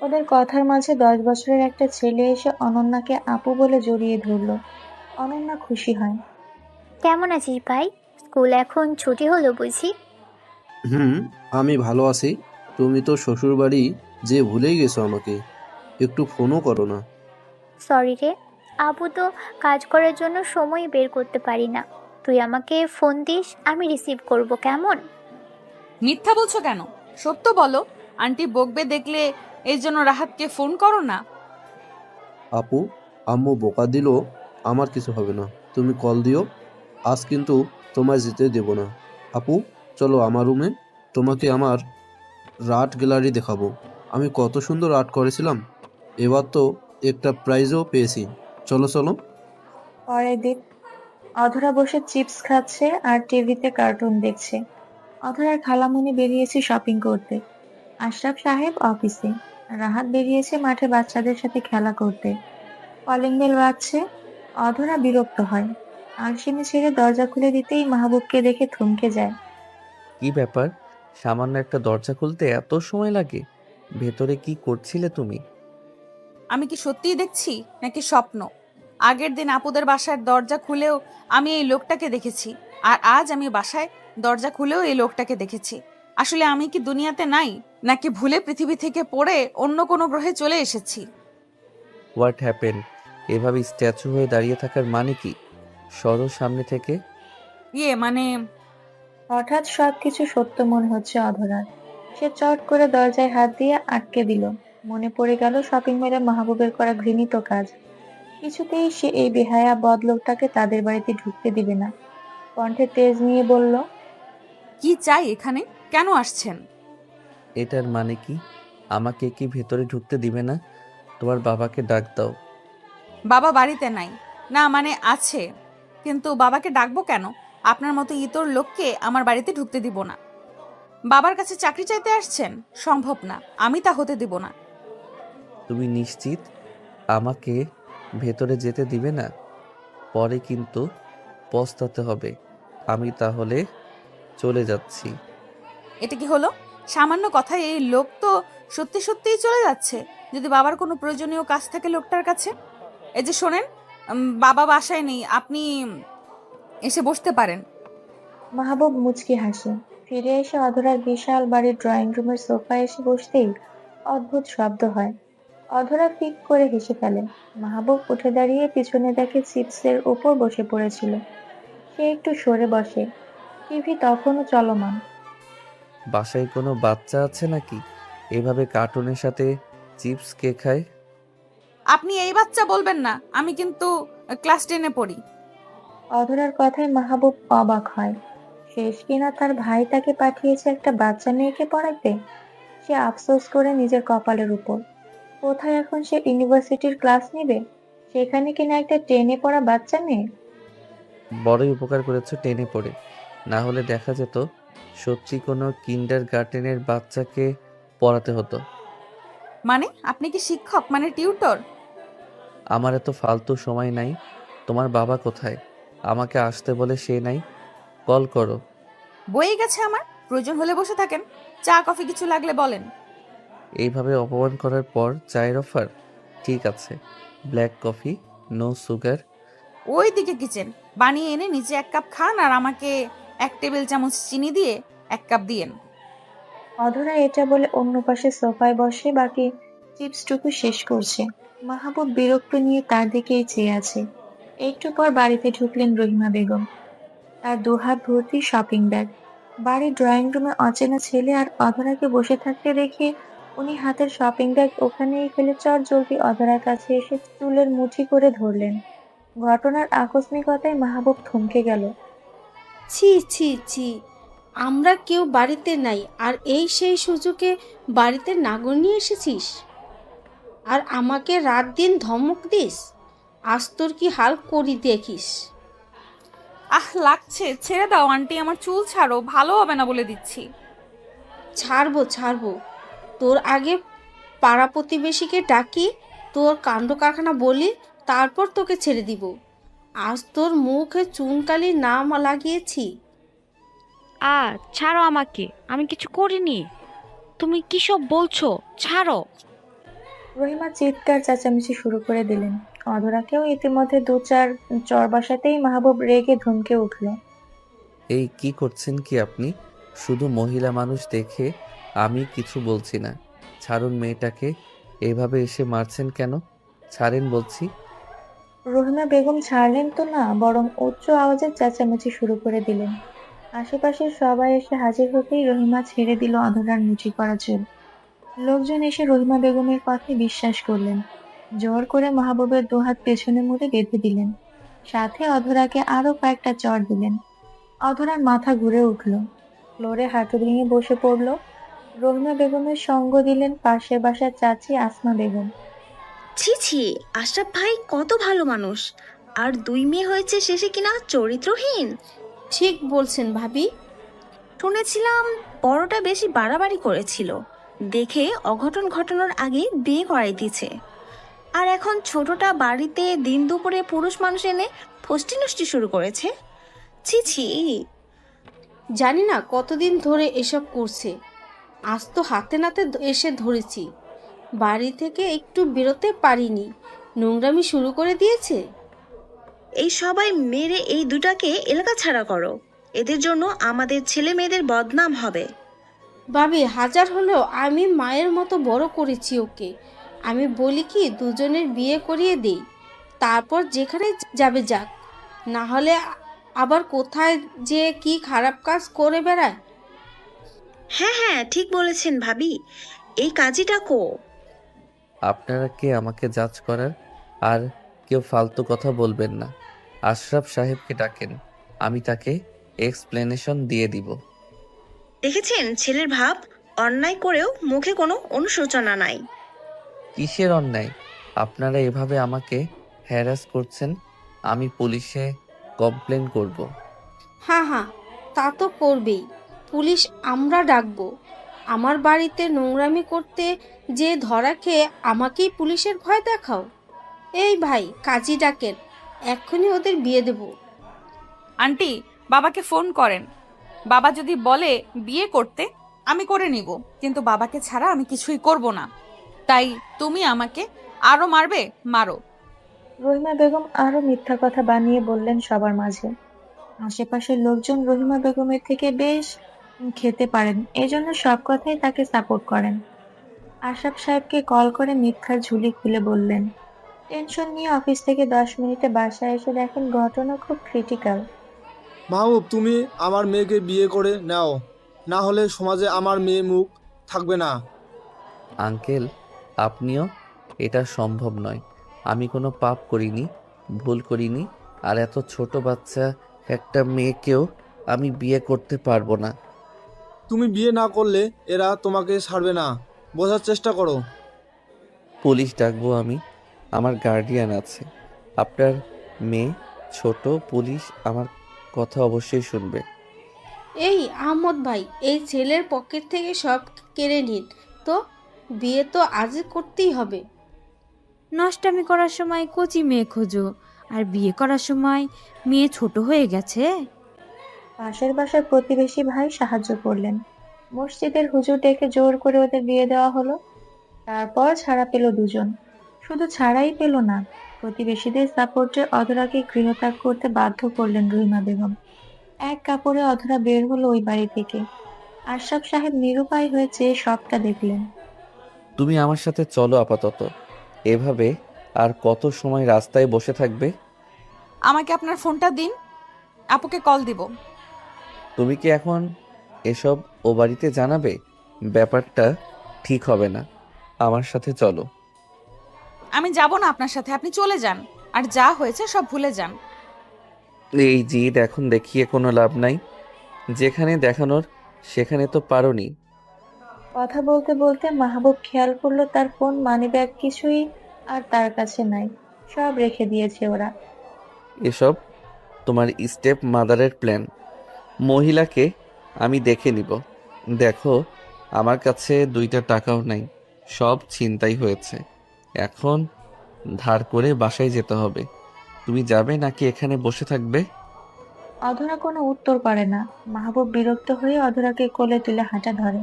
ওদের কথার মাঝে 10 বছরের একটা ছেলে এসে অনন্যাকে আপু বলে জড়িয়ে ধরলো। অনন্যা খুশি হয়। কেমন আছিস ভাই? স্কুল এখন ছুটি হলো বুঝি? আমি ভালো আছি। তুমি তো শ্বশুরবাড়ি যে ভুলেই গেছো আমাকে, একটু ফোনও করো না। সরি রে, আপু তো কাজ করার জন্য সময় বের করতে পারি না। তুই আমাকে ফোন দিস, আমি রিসিভ করব, কেমন? মিথ্যা বলছো কেন? সত্য বলো। আন্টি বকবে দেখলে, এই জন্য রাহাতকে ফোন করো না। আপু, আম্মু বোকা দিল, আমার কিছু হবে না, তুমি কল দিও। আজ কিন্তু তোমায় যেতে দেব না। আপু, চলো আমার রুমে, তোমাকে আমার আর্ট গ্যালারি দেখাবো। আমি কত সুন্দর আর্ট করেছিলাম, এবার তো একটা প্রাইজও পেয়েছি। চলো চলো। পরের দিন অধরা বসে চিপস খাচ্ছে আর টিভিতে কার্টুন দেখছে। অধরার খালামণি বেরিয়েছে শপিং করতে, আশরাফ সাহেব অফিসে, রাহাত বেরিয়েছে মাঠে বাচ্চাদের সাথে খেলা করতে। কলিং বেল বাজছে। অধরা বিরক্ত হয়। আলসেমি ছেড়ে দরজা খুলে দিতেই মাহবুবকে দেখে থমকে যায়। কি ব্যাপার, সামান্য একটা দরজা খুলতে এত সময় লাগে? ভেতরে কি করছিলে তুমি? আমি কি সত্যিই দেখছি নাকি স্বপ্ন? আগের দিন আপুদের বাসার দরজা খুলেও আমি এই লোকটাকে দেখেছি, আর আজ আমি বাসায় দরজা খুলেও এই লোকটাকে দেখেছি। আসলে আমি কি দুনিয়াতে নাই, নাকি ভুলে পৃথিবী থেকে পড়ে অন্য কোনো গ্রহে চলে এসেছি? What happen? এভাবে স্ট্যাচু হয়ে দাঁড়িয়ে থাকার মানে কি? সরো সামনে থেকে। মানে হঠাৎ সবকিছু সত্য মনে হচ্ছে অধরার। সে চট করে দরজায় হাত দিয়ে আটকে দিল। মনে পড়ে গেল শপিং মলে মাহবুবের করা ঘৃণিত কাজ। কিছুতেই সে এই বেহায়া বদলোকটাকে তাদের বাড়িতে ঢুকতে দিবে না। কণ্ঠে তেজ নিয়ে বলল, কি চাই এখানে? কেন আসছেন? এটার মানে কি? আমাকে কি ভেতরে ঢুকতে দিবে না? তোমার বাবাকে ডাক দাও। বাবা বাড়িতে নাই। না মানে আছে, কিন্তু বাবাকে ডাকবো কেন? আপনার মতো ইতর লোককে আমার বাড়িতে ঢুকতে দিব না। বাবার কাছে চাকরি চাইতে আসছেন? সম্ভব না, আমি তা হতে দিব না। তুমি নিশ্চিত আমাকে ভেতরে যেতে দিবে না? পরে কিন্তু পস্তাতে হবে। আমি তাহলে চলে যাচ্ছি। এটা কি হলো? সামান্য কথায় এই লোক তো সত্যি সত্যিই চলে যাচ্ছে। যদি বাবার কোনো প্রয়োজনীয় কাজ থাকে লোকটার কাছে। এই যে শোনেন, বাবা বাসায় নেই, আপনি এসে বসতে পারেন। মাহবুব মুচকি হাসে। ফিরে এসে অধরার বিশাল বাড়ির ড্রয়িং রুমের সোফায় এসে বসতেই অদ্ভুত শব্দ হয়। অধরা ফিক করে হেসে ফেলে। মাহবুব উঠে দাঁড়িয়ে পিছনে দেখে চিপসের উপর বসে পড়েছিল। সে একটু সরে বসে। টিভি তখনও চলমান। বাসায় কোনো বাচ্চা আছে নাকি? এভাবে কার্টুনের সাথে চিপস কে খায়? আপনি এই বাচ্চা বলবেন না, আমি কিন্তু ক্লাস 10-এ পড়ি। অধরার কথায় মাহবুব অবাক হয়। শেষ কিনা তার ভাই তাকে পাঠিয়েছে একটা বাচ্চা মেয়েকে পড়াইতে। সে আফসোস করে নিজের কপালের উপর। কোথায় এখন সে ইউনিভার্সিটির ক্লাস নেবে, সেখানে কিনা একটা 10-এ পড়া বাচ্চা মেয়ে। বড়ই উপকার করেছো 10-এ পড়ে। না হলে দেখা যেত সত্যি কোনো কিন্ডার গার্ডেনের বাচ্চাকে পড়াতে হতো। মানে আপনি কি শিক্ষক, মানে টিউটর? আমার এত ফালতু সময় নাই। তোমার বাবা কোথায়? আমাকে আসতে বলে সে নাই। কল করো। বয়ে গেছে আমার, প্রয়োজন হলে বসে থাকেন। চা কফি কিছু লাগলে বলেন। এইভাবে অপমান করার পর চায়ের অফার? ঠিক আছে, ব্ল্যাক কফি, নো সুগার। ওই দিকে কিচেন, বানিয়ে এনে নিচে 1 কাপ খান আর আমাকে 1 টেবিল চামচ চিনি দিয়ে 1 কাপ দিয়েন। অধরা এটা বলে অন্য পাশে সোফায় বসে বাকি চিপসটুকু শেষ করছে। মাহবুব বিরক্ত নিয়ে তার দিকেই চেয়ে আছে। একটু পর বাড়িতে ঢুকলেন রহিমা বেগম। তার দুহাত ভর্তি শপিং ব্যাগ। বাড়ির ড্রয়িং রুমে অচেনা ছেলে আর অধরাকে বসে থাকতে দেখে উনি হাতের শপিং ব্যাগ ওখানেই ফেলে চটজলদি অধরার কাছে এসে চুলের মুঠি করে ধরলেন। ঘটনার আকস্মিকতায় মাহবুব থমকে গেল। ছি ছি ছি, আমরা কেউ বাড়িতে নাই আর এই সেই সুযোগে বাড়িতে নাগর নিয়ে এসেছিস আর আমাকে রাত দিন ধমক দিস। আজ তোর কি হাল করি দেখিস। আহ লাগছে, ছেড়ে দাও আন্টি, আমার চুল ছাড়ো, ভালো হবে না বলে দিচ্ছি। ছাড়বো ছাড়বো, তোর আগে পাড়া প্রতিবেশীকে ডাকি, তোর কাণ্ড কারখানা বলি, তারপর তোকে ছেড়ে দিব। আজ তোর মুখে চুনকালি নাম লাগিয়েছি। ছাড়ো আমাকে, আমি কিছু করিনি। তুমি কি সব বলছো? ছাড়ো। রহিমা চিৎকার চেঁচামেচি শুরু করে দিলেন। অধরাকেও ইতিমধ্যে 2-4 চর বসাতেই মাহবুব রেগে ধমকে উঠল। এই কি করছেন কি আপনি? শুধু মহিলা মানুষ দেখে আমি কিছু বলছি না। ছাড়ুন মেয়েটাকে। এভাবে এসে মারছেন কেন? ছাড়েন বলছি। রহিমা বেগম ছাড়লেন তো না, বরং উচ্চ আওয়াজে চেঁচামেচি শুরু করে দিলেন। আশেপাশের সবাই এসে হাজির হতেই রহিমা ছেড়ে দিল অধরার মুঠি করা চুল। লোকজন এসে রহিমা বেগমের কথায় বিশ্বাস করলেন। জোর করে মাহবুবের দুহাত পেছনে মুড়ে বেঁধে দিলেন। সাথে অধরাকে আরো কয়েকটা চড় দিলেন। অধরার মাথা ঘুরে উঠল। ফ্লোরে হাঁটু ভেঙে বসে পড়ল। রহিমা বেগমের সঙ্গ দিলেন পাশের বাসার চাচি আসমা বেগম। ছি ছি, আশরাফ ভাই কত ভালো মানুষ, আর 2 মেয়ে হয়েছে শেষে কিনা চরিত্রহীন। ঠিক বলছেন ভাবি। শুনেছিলাম বড়টা বেশি বাড়াবাড়ি করেছিল, দেখে অঘটন ঘটানোর আগে বিয়ে করাই দিয়েছে। আর এখন ছোটটা বাড়িতে দিন দুপুরে পুরুষ মানুষ এনে ফষ্টি নষ্টি শুরু করেছে। ছি ছি। জানি না কতদিন ধরে এসব করছে, আজ তো হাতে নাতে এসে ধরেছি। বাড়ি থেকে একটু বেরোতে পারিনি, নোংরামি শুরু করে দিয়েছে। এই সবাই মেরে এই দুটাকে এলাকা ছাড়া করো, এদের জন্য আমাদের ছেলে মেয়েদের বদনাম হবে। ভাবি, হাজার হলেও আমি মায়ের মতো বড় করেছি ওকে। আমি বলি কি দুজনের বিয়ে করিয়ে দেই, তারপর যেখানে যাবে যাক, না হলে আবার কোথায় যে কি খারাপ কাজ করে বেড়ায়। হ্যাঁ হ্যাঁ, ঠিক বলেছেন ভাবি, এই কাজটা কো। আপনারা কে আমাকে জাজ করার? আর কেউ ফালতু কথা বলবেন না। আশরাফ সাহেবকে ডাকেন, আমি তাকে এক্সপ্লেনেশন দিয়ে দিব। দেখেছেন ছেলের ভাব, অন্যায় করেও মুখে কোনো অনুশোচনা নাই। কিসের অন্যায়? আপনারা এভাবে আমাকে হ্যারাস করছেন, আমি পুলিশে কমপ্লেন করব। হ্যাঁ হ্যাঁ, তা তো করবেই। পুলিশ আমরা ডাকবো। আমার বাড়িতে নোংরামি করতে যে ধরা খেয়ে আমাকেই পুলিশের ভয় দেখাও। এই ভাই, কাজী ডাকেন, এক্ষুনি ওদের বিয়ে দেব। আন্টি, বাবাকে ফোন করেন। বাবা যদি বলে বিয়ে করতে, আমি করে নিব, কিন্তু বাবাকে ছাড়া আমি কিছুই করব না। তাই তুমি আমাকে আরো মারবে, মারো। রহিমা বেগম আরো মিথ্যা কথা বানিয়ে বললেন সবার মাঝে। আশেপাশের লোকজন রহিমা বেগমের থেকে বেশ খেতে পারেন, এজন্য সব কথাই তাকে সাপোর্ট করেন। আশরাফ সাহেবকে কল করে মিথ্যার ঝুলি খুলে বললেন। টেনশন নিয়ে অফিস থেকে 10 মিনিটে বাসায় এসে দেখেন ঘটনা খুব ক্রিটিক্যাল। মাহবুব, তুমি আমার মেয়েকে বিয়ে করে নাও, না হলে সমাজে আমার মেয়ে মুখ থাকবে না। আঙ্কেল, আপনিও? এটা সম্ভব নয়। আমি কোনো পাপ করিনি, ভুল করিনি। আর এত ছোট বাচ্চা একটা মেয়েকেও আমি বিয়ে করতে পারবো না। তুমি বিয়ে না করলে এরা তোমাকে ছাড়বে না, বোঝার চেষ্টা করো। পুলিশ ডাকবো আমি? আমার গার্ডিয়ান আছে। আপনার মেয়ে ছোট, পুলিশ আমার কথা অবশ্যই শুনবে। এই আহমদ ভাই, এই ছেলের পকেট থেকে সব কেড়ে নিন তো। বিয়ে তো আজই করতেই হবে। নষ্টামি করার সময় কচি মেয়ে খোঁজো, আর বিয়ে করার সময় মেয়ে ছোট হয়ে গেছে। পাশের বাসার প্রতিবেশী ভাই সাহায্য করলেন। মসজিদের হুজুর ডেকে জোর করে ওদের বিয়ে দেওয়া হলো। তারপর ছাড়া পেল দুজন। শুধু ছাড়াই পেল না, প্রতিবেশীদের সাপোর্টে অধরাকে গৃহত্যাগ করতে বাধ্য করলেন রহিমা বেগম। এক কাপড়ে অধরা বের হলো ওই বাড়ি থেকে। আশরাফ সাহেব নিরুপায় হয়ে চেয়ে সবটা দেখলেন। তুমি আমার সাথে চলো আপাতত। এভাবে আর কত সময় রাস্তায় বসে থাকবে? আমাকে আপনার ফোনটা দিন, আপুকে কল দিব। তুমি কি এখন এসব ও বাড়িতে জানাবে? ব্যাপারটা ঠিক হবে না। আমার সাথে চলো। আমি যাব না আপনার সাথে, আপনি চলে যান, আর যা হয়েছে সব ভুলে যান। এই জিদ এখন দেখিয়ে কোনো লাভ নাই। যেখানে দেখানোর সেখানে তো পারোনি। কথা বলতে বলতে মাহবুব খেয়াল করলো তার ফোন, মানিব্যাগ কিছুই আর তার কাছে নাই, সব রেখে দিয়েছে ওরা। এসব তোমার স্টেপ মাদারের প্ল্যান। মহিলাকে আমি দেখে নিব। দেখো, আমার কাছে 2টা টাকাও নাই, সব ছিনতাই হয়েছে। এখন ধার করে বাসায় যেতে হবে। তুমি যাবে নাকি এখানে বসে থাকবে? অধরা কোনো উত্তর করে না। মাহবুব বিরক্ত হয়ে অধরাকে কোলে তুলে হাঁটা ধরে।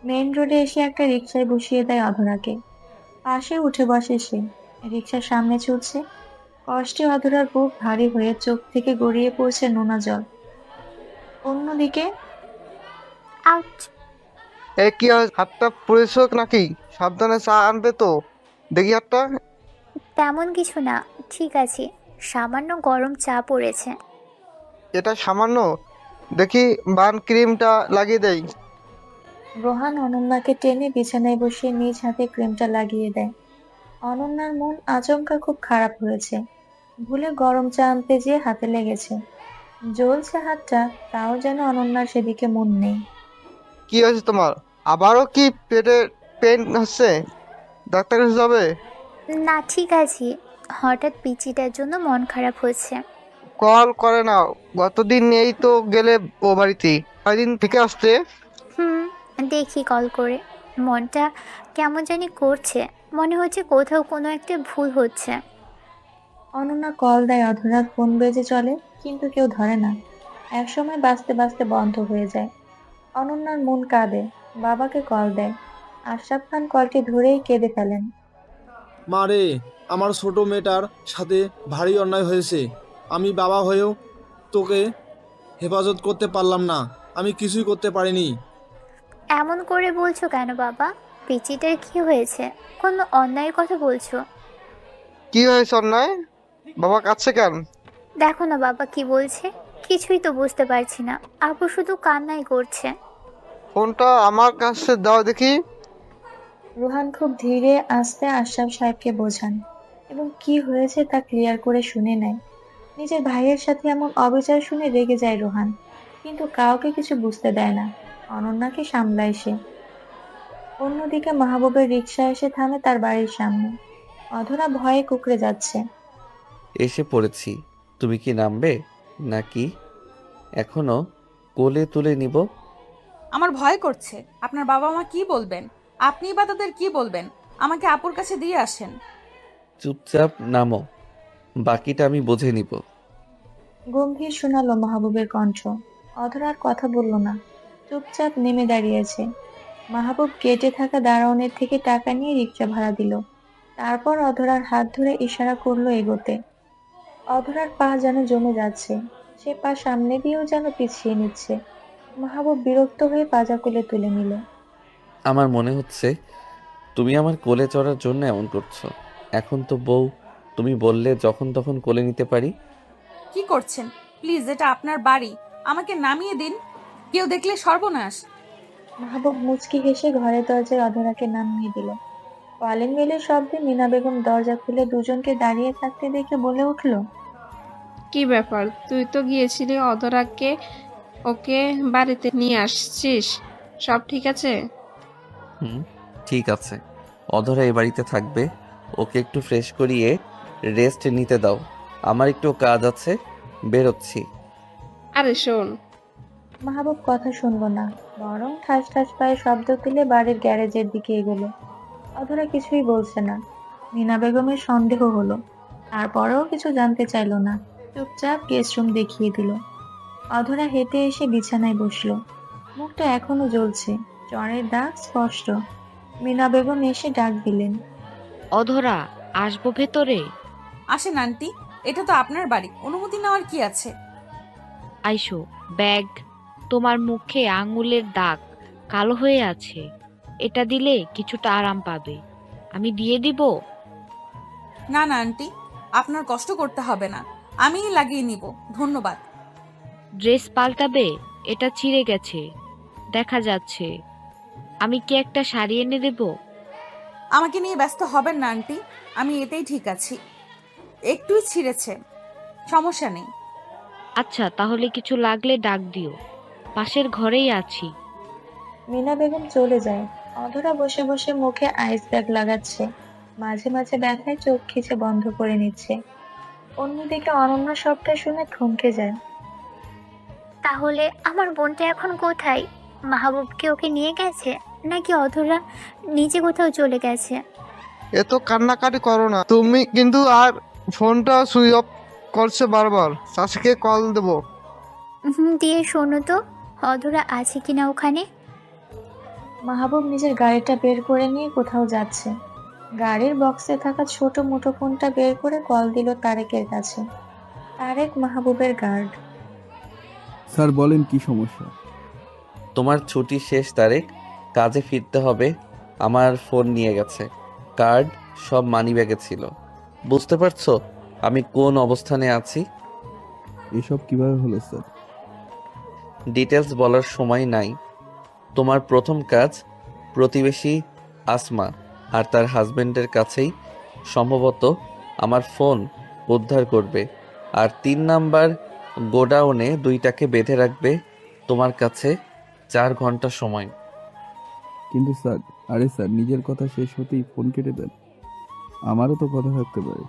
মেইন রোডে এসে একটা রিকশায় বসিয়ে দেয় অধরাকে। পাশে উঠে বসে সে। রিকশার সামনে চলছে। কষ্টে অধরার বুক ভারী হয়ে চোখ থেকে গড়িয়ে পড়ছে নোনা জল। অন্যদিকে আউট। এই কি হাতটা পুড়েছ নাকি? সাবধানে চা আনবে তো, দেখি হাতটা। তেমন কিছু না, ঠিক আছে, সামান্য গরম চা পড়েছে। এটা সামান্য? দেখি বার্ন ক্রিমটা লাগিয়ে দেই। রোহান অনন্যাকে টেনে বিছানায় বসিয়ে নিজ হাতে ক্রিমটা লাগিয়ে দেয়। অনন্যার মন আচমকা খুব খারাপ হয়েছে। ভুলে গরম চা আনতে যেয়ে হাতে লেগেছে। জ্বলছে হাতটা, তাও যেন অনন্যার সেদিকে মন নেই। কি হয়েছে তোমার? আবারও কি পেটে পেন হচ্ছে? ডাক্তার কাছে যাবে? না, ঠিক আছে, হঠাৎ পিচিটার জন্য মন খারাপ হচ্ছে। কল করে নাও, গতদিন এই তো গেলে ও বাড়িতে, কয়দিন থেকে আসতে। দেখি কল করে। মনটা কেমন জানি করছে, মনে হচ্ছে কোথাও কোনো একটা ভুল হচ্ছে। অনন্যা কল দেয় অধরা, ফোন বেজে চলে, কিন্তু কেউ ধরে না। একসময় বাজতে বাজতে বন্ধ হয়ে যায়। অনন্যার মন কাঁদে, বাবাকে কল দেয়। আশরাফ খান কলটি ধরেই কেঁদে ফেলেন। মা রে, আমার ছোট মেয়েটার সাথে ভারী অন্যায় হয়েছে। আমি বাবা হয়েও তোকে হেফাজত করতে পারলাম না, আমি কিছুই করতে পারিনি। এমন করে বলছো কেন বাবা? পিচিটার কি হয়েছে? কোনো অন্যায়ের কথা বলছো? কি হয়েছে অন্যায়? বাবা কাঁদছে কেন? দেখো না বাবা কি বলছে, কিছুই তো বুঝতে পারছি না। আপু শুধু কান্নাই করছে। ফোনটা আমার কাছে দাও দেখি। রোহান খুব ধীরে আস্তে আশরাফ সাহেবকে বোঝান এবং কি হয়েছে তা ক্লিয়ার করে শুনে নেয়। নিজের ভাইয়ের সাথে এমন অবিচার শুনে রেগে যায় রোহান, কিন্তু কাউকে কিছু বুঝতে দেয় না। অনন্যাকে সামলায় সে। অন্যদিকে মাহবুবের রিকশা এসে থামে তার বাড়ির সামনে। অধরা ভয়ে কুঁকড়ে যাচ্ছে। এসে পড়েছি। তুমি কি নামবে নাকি এখনো কোলে তুলে নিব? আমার ভয় করছে। আপনার বাবা মা কি বলবেন? আপনিই বা তাদের কি বলবেন? আমাকে আপুর কাছে দিয়ে আসেন। চুপচাপ নামো, বাকিটা আমি বুঝে নিব। গম্ভীর শোনালো মাহবুবের কণ্ঠ। অধরা আর কথা বলল না, চুপচাপ নেমে দাঁড়িয়েছে। মাহবুব গেটে থাকা দারোয়ানের থেকে টাকা নিয়ে রিকশা ভাড়া দিল। তারপর অধরার হাত ধরে ইশারা করলো এগোতে। অধরার পা যেন জমে যাচ্ছে, সে পা সামনে দিয়েও যেন পিছিয়ে নিচ্ছে। মাহবুব বিরক্ত হয়ে পাজা কোলে তুলে নিল। আমার মনে হচ্ছে তুমি আমার কোলে চড়ার জন্য এমন করছো। এখন তো বউ, তুমি বললে যখন তখন কোলে নিতে পারি। কি করছেন? প্লিজ, এটা আপনার বাড়ি, আমাকে নামিয়ে দিন। কেউ দেখলে সর্বনাশ। মাহবুব মুচকি হেসে ঘরের দরজায় অধরাকে নামিয়ে দিল। কলিং বেলের শব্দে মিনা বেগম দরজা খুলে দুজনকে দাঁড়িয়ে থাকতে দেখে বলে উঠল, কি ব্যাপার, তুই তো গিয়েছিলি অধরাকে ওকে বাড়িতে নিয়ে আসছিস, সব ঠিক আছে? হুম, ঠিক আছে। অধরা এ বাড়িতে থাকবে, ওকে একটু ফ্রেশ করিয়ে রেস্ট নিতে দাও। আমার একটু কাজ আছে, বেরোচ্ছি। আরে শোন। মাহবুব কথা শুনলো না, বরং ঠাস ঠাস পায়ে শব্দ তুলে বাড়ির গ্যারেজের দিকে এগোলো। অধরা কিছুই বলছে না। মিনা বেগমের সন্দেহ হলো, তারপরেও কিছু জানতে চাইলো না, চুপচাপ গেস্ট রুম দেখিয়ে দিল। অধরা হেঁটে এসে বিছানায় বসলো। মুখটা এখনো জ্বলছে, জ্বরের দাগ স্পষ্ট। মিনা বেগম এসে ডাক দিলেন, অধরা, আসবো ভেতরে? আসেন আন্টি, এটা তো আপনার বাড়ি, অনুমতি নেওয়ার কি আছে? আইসো। ব্যাগ। তোমার মুখে আঙুলের দাগ কালো হয়ে আছে, এটা দিলে কিছুটা আরাম পাবে। আমি দিয়ে দিব? না না আন্টি, আপনার কষ্ট করতে হবে না, আমিই লাগিয়ে নিব, ধন্যবাদ। ড্রেস পাল্টাবে? এটা ছিঁড়ে গেছে, দেখা যাচ্ছে। আমি কি একটা শাড়ি এনে দেব? আমাকে নিয়ে ব্যস্ত হবেন না আন্টি, আমি এতেই ঠিক আছি। একটুই ছিঁড়েছে, সমস্যা নেই। আচ্ছা, তাহলে কিছু লাগলে ডাক দিও, পাশের ঘরেই আছি। মিনা বেগম চলে যায়। অধরা বসে বসে মুখে আইস ব্যাগ লাগাচ্ছে, মাঝে মাঝে ব্যথায় চোখ খিচে বন্ধ করে নিচ্ছে। অন্যদিকে অনন্য সবটা শুনে থমকে যায়। তাহলে আমার বোনটা এখন কোথায়? মাহবুবকে ওকে নিয়ে গেছে, নাকি অধরা নিচে কোথাও চলে গেছে? এত কান্নাকাটি করো না তুমি কিন্তু, আর ফোনটা সুইচ অফ করছে বারবার। চাষিকে কল দেবো। দিয়ে শোনো তো, অধরা আছে কিনা ওখানে। মাহবুব নিজের গাড়িটা বের করে নিয়ে কোথাও যাচ্ছে। গাড়ির বক্সে থাকা ছোট মুঠোফোনটা বের করে কল দিল তারেকের কাছে। তারেক মাহবুবের গার্ড। স্যার বলেন, কি সমস্যা? তোমার ছুটি শেষ তারিখ, কাজে ফিরতে হবে। আমার ফোন নিয়ে গেছে, কার্ড সব মানিব্যাগে ছিল। বুঝতে পারছো আমি কোন অবস্থানে আছি? এসব কিভাবে হলো স্যার? ডিটেলস বলার সময় নাই। তোমার প্রথম কাজ প্রতিবেশী আসমা আর তার হাজবেন্ডের কাছেই সম্ভবত আমার ফোন উদ্ধার করবে। আর 3 নাম্বার গোডাউনে 2টাকে বেঁধে রাখবে। তোমার কাছে 4 ঘন্টা সময়। কিন্তু স্যার, আরে স্যার, নিজের কথা শেষ হতেই ফোন কেটে দেন। আমারও তো কথা থাকতে পারে।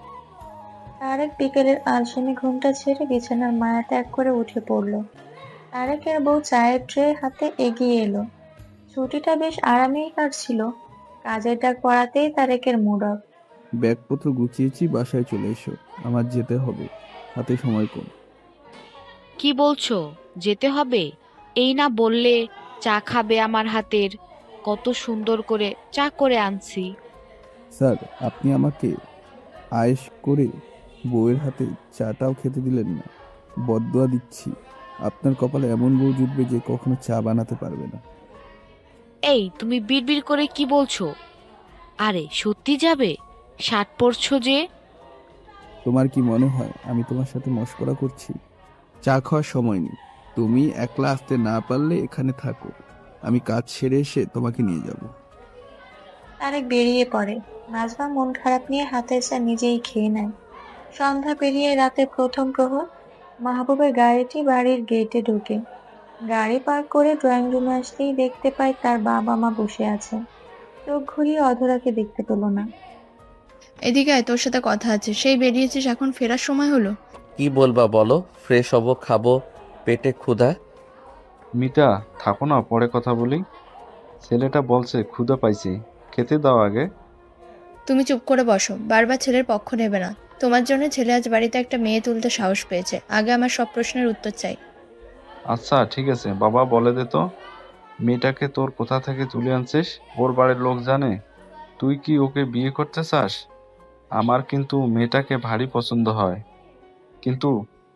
তারেক বিকেলের আলসেমি ঘুমটা ছেড়ে বিছানার মায়া ত্যাগ করে উঠে পড়ল। তারেকের বউ চায়ের ট্রে হাতে এগিয়ে এলো। ছুটিটা বেশ আরামেই কাটছিল, কাজের ডাক পড়াতেই তারেকের মুড অফ। ব্যাগপত্র গুছিয়েছি, বাসায় চলে এসো, আমার যেতে হবে, হাতে সময় কম। কি বলছো, যেতে হবে? এই না বললে চা খাবে আমার হাতের, কত সুন্দর করে চা করে আনছি। স্যার, আপনি আমাকে আয়েশ করে বউয়ের হাতে চাটাও খেতে দিলেন না। বদদোয়া দিচ্ছি, আপনার কপালে এমন বউ জুটবে যে কখনো চা বানাতে পারবে না। এই, তুমি বিড়বিড় করে কি বলছো? আরে সত্যি যাবে? শার্ট পরছো যে। তোমার কি মনে হয় আমি তোমার সাথে মশকরা করছি? চা খাওয়ার সময় নেই, তুমি একলা আসতে না পারলে এখানে থাকো, আমি কাজ সেরে এসে তোমাকে নিয়ে যাব। তারেক বেরিয়ে পড়ে। নাজমা মন খারাপ নিয়ে হাতের চা নিজেই খেয়ে নেয়। সন্ধ্যা পেরিয়ে রাতের প্রথম প্রহর। মাহবুবের গাড়িটি বাড়ির গেটে ঢোকে। গাড়ি পার্ক করে ড্রয়িং রুমে আসতেই দেখতে পায় তার বাবা মা বসে আছে। চোখ ঘুরিয়ে অধরাকে দেখতে পেল না। এদিকে আয়, তোর সাথে কথা আছে। সেই বেরিয়েছিস, এখন ফেরার সময় হলো। কি বলবা বলো? ফ্রেশ হবো, খাবো, পেটে ক্ষুধা। মিতা, থাকো না, পরে কথা বলি। ছেলেটা বলছে ক্ষুধা পাইছে, খেতে দাও আগে। তুমি চুপ করে বসো, বারবার ছেলের পক্ষ নেবে না। তোমার জন্য ছেলে আজ বাড়িতে একটা মেয়ে তুলতে সাহস পেয়েছে। আগে আমার সব প্রশ্নের উত্তর চাই। আচ্ছা ঠিক আছে, বাবা বলে দে তো, মেয়েটাকে তোর কোথা থেকে তুলে আনছিস? ওর বাড়ির লোক জানে? তুই কি ওকে বিয়ে করতে চাস? আমার কিন্তু মেয়েটাকে ভারী পছন্দ হয়, কিন্তু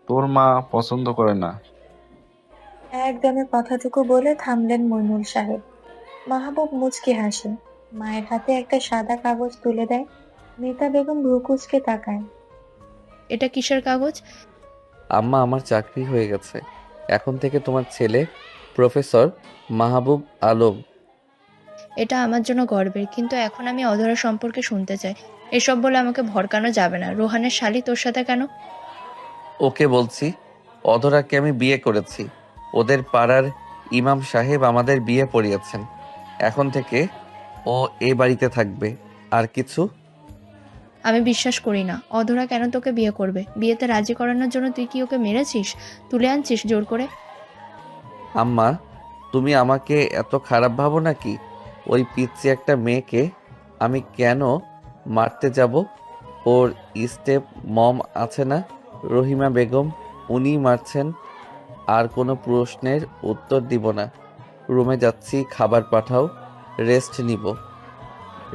তোর মা পছন্দ করে না। একদমে কথাটুকু বলে থামলেন মইনুল সাহেব। মাহবুব মুচকি হাসে, মায়ের হাতে একটা সাদা কাগজ তুলে দেয়। মিতা বেগম ভ্রু কুঁচকে তাকায়। এটা কিসের কাগজ? আম্মা, আমার চাকরি হয়ে গেছে। এখন থেকে তোমার ছেলে প্রফেসর মাহবুব আলম। এটা আমার জন্য গর্বের, কিন্তু এখন আমি অধরা সম্পর্কে শুনতে চাই। এসব বলে আমাকে ভড়কানো যাবে না। রোহানের শালি তোর সাথে কেন? ওকে বলছি, অধরাকে আমি বিয়ে করেছি। ওদের পাড়ার ইমাম সাহেব আমাদের বিয়ে পড়িয়েছেন। এখন থেকে ও এই বাড়িতে থাকবে। আর কিছু? আমি বিশ্বাস করি না। অধরা কেন তোকে বিয়ে করবে? বিয়েতে রাজি করানোর জন্য তুই কি ওকে মেরেছিস, তুলে আনছিস জোর করে? আম্মা, তুমি আমাকে এত খারাপ ভাবো নাকি? ওই পিচ্চি একটা মেয়েকে আমি কেন মারতে যাব? ওর স্টেপ মম আছে না, রহিমা বেগম, উনি মারছেন। আর কোনো প্রশ্নের উত্তর দিব না। রুমে যাচ্ছি, খাবার পাঠাও, রেস্ট নিব।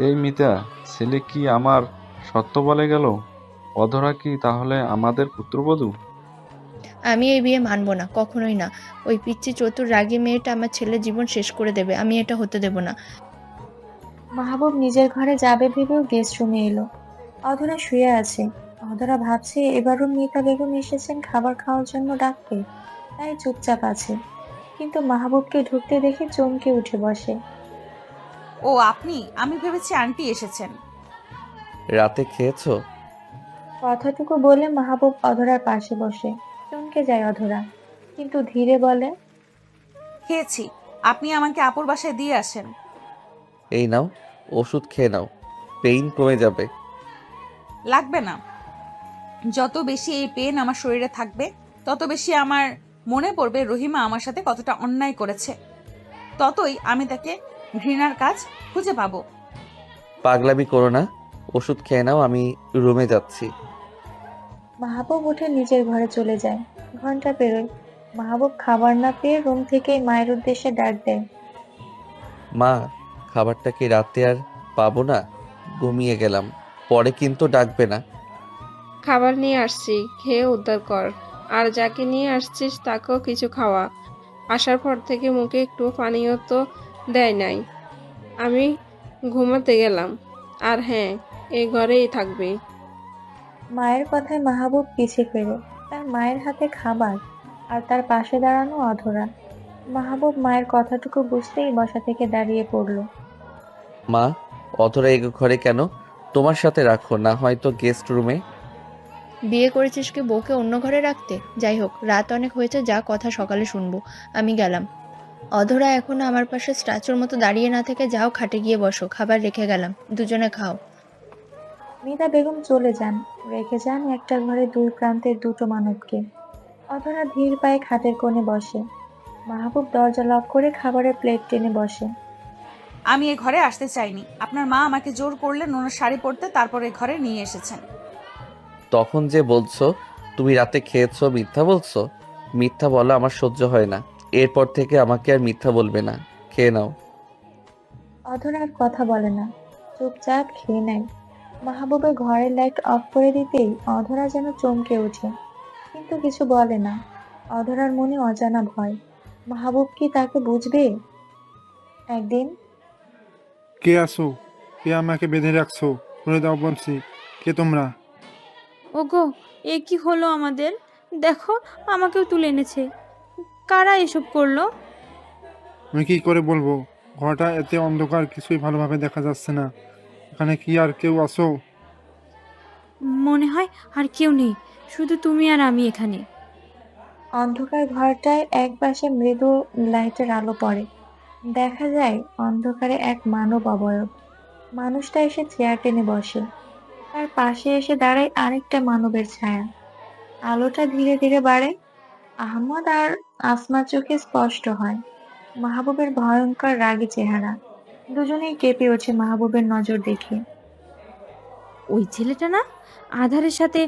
এই মিতা, ছেলে কি আমার সত্য বলে গেল? অধরা কি তাহলে আমাদের পুত্রবধূ? আমি এই বিয়ে মানবো না, কখনোই না। ওই পিচ্চি চতুর রাগী মেয়েটা আমার ছেলের জীবন শেষ করে দেবে। আমি এটা হতে দেব না। মাহবুব নিজের ঘরে যাবে ভেবেও গেস্ট রুমে এলো। অধরা শুয়ে আছে। অধরা ভাবছে এবারও মিতা বেগম এসেছেন খাবার খাওয়ার জন্য ডাকতে, তাই চুপচাপ আছে। কিন্তু মাহবুবকে ঢুকতে দেখে চমকে উঠে বসে। ও আপনি? আমি ভেবেছি আন্টি এসেছেন। রাতে খেয়েছো? কথাটুকু বলে মাহবুব অধরার পাশে বসে। চমকে যায় অধরা, কিন্তু ধীরে বলে, খেয়েছি। আপনি আমাকে আপুর বাসায় দিয়ে আসেন। এই নাও, ওষুধ খেয়ে নাও, পেইন কমে যাবে। লাগবে না। যত বেশি এই পেন আমার শরীরে থাকবে, তত বেশি আমার মনে পড়বে রহিমা আমার সাথে কতটা অন্যায় করেছে। ততই আমি তাকে ঘৃণার কাজ খুঁজে পাবো। পাগলামি করো না, ওষুধ খেয়ে নাও, আমি রুমে যাচ্ছি। মাহবুব উঠে নিজের ঘরে চলে যায়। ঘন্টা পেরোয়। মাহবুব খাবার না পেয়ে রুম থেকেই মায়ের উদ্দেশ্যে ডাক দেয়। মা, খাবারটা কি রাতে আর পাবো না? ঘুমিয়ে গেলাম, পরে কিন্তু ডাকবে না। খাবার নিয়ে আসছি, খেয়ে উদ্ধার কর। আর যাকে নিয়ে আসছিস তাকেও কিছু খাওয়া। আসার পর থেকে মুখে একটু পানিও তো দেয় নাই। আমি ঘুমাতে গেলাম। আর হ্যাঁ, এই ঘরেই থাকবে। মায়ের কথায় মাহবুব পিছে ফেরে। তার মায়ের হাতে খাবার, আর তার পাশে দাঁড়ানো অধরা। মাহবুব মায়ের কথাটুকু বুঝতেই বসা থেকে দাঁড়িয়ে পড়ল। মা, অধরা এই ঘরে কেন? তোমার সাথে রাখো, না হয়তো গেস্ট রুমে। বিয়ে করেছিস কি বউকে অন্য ঘরে রাখতে? যাই হোক, রাত অনেক হয়েছে, যা কথা সকালে শুনবো। আমি গেলাম। অধরা এখনো আমার পাশে স্ট্যাচুর মতো দাঁড়িয়ে না থেকে যাও, খাটে গিয়ে বসো। খাবার রেখে গেলাম, দুজনে খাও। মিতা বেগম চলে যান, রেখে যান একটা ঘরে দুই প্রান্তের দুটো মানবকে। অধরা ধীর পায়ে খাটের কোণে বসে। মাহবুব দরজা লক করে খাবারের প্লেট টেনে বসে। আমি এ ঘরে আসতে চাইনি। আপনার মা আমাকে জোর করলেন ওনার শাড়ি পরতে, তারপর এ ঘরে নিয়ে এসেছেন। তখন যে বলছো তুমি রাতে খেয়েছো, মিথ্যা বলছো। মিথ্যা বলা আমার সহ্য হয় না। এরপর থেকে আমাকে আর মিথ্যা বলবে না। খেয়ে নাও। অধরা আর কথা বলে না, চুপচাপ খেয়ে নেয়। মাহবুবের ঘরের লাইট অফ করে দিতেই অধরা যেন চমকে ওঠে, কিন্তু কিছু বলে না। অধরার মনে অজানা ভয়, মাহবুব কি তাকে বুঝবে একদিন। কে আসো? কে আমাকে বেঁধে রাখছো? খুলে দাও বলছি। কে তোমরা? ওগো, এ কি হলো আমাদের? দেখো, আমাকেও তুলে এনেছে। কারা এসব করলো? আমি কি করে বলবো? ঘরটা এতে অন্ধকার, কিছুই ভালোভাবে দেখা যাচ্ছে না। এখানে কি আর কেউ আসো? মনে হয় আর কেউ নেই, শুধু তুমি আর আমি এখানে। অন্ধকার ঘরটায় এক পাশে মৃদু লাইটের আলো পড়ে। দেখা যায় অন্ধকারে এক মানব অবয়ব। মানুষটা এসে চেয়ার টেনে বসে। তার পাশে এসে দাঁড়ায় আরেকটা মানবের ছায়া। আলোটা ধীরে ধীরে বাড়ে। আহমদ আর আসমার চোখে স্পষ্ট হয় মাহবুবের ভয়ঙ্কর রাগী চেহারা। দুজনেই কেঁপে ওঠে মাহবুবের নজর দেখে। ওই ছেলেটা না আধারের সাথে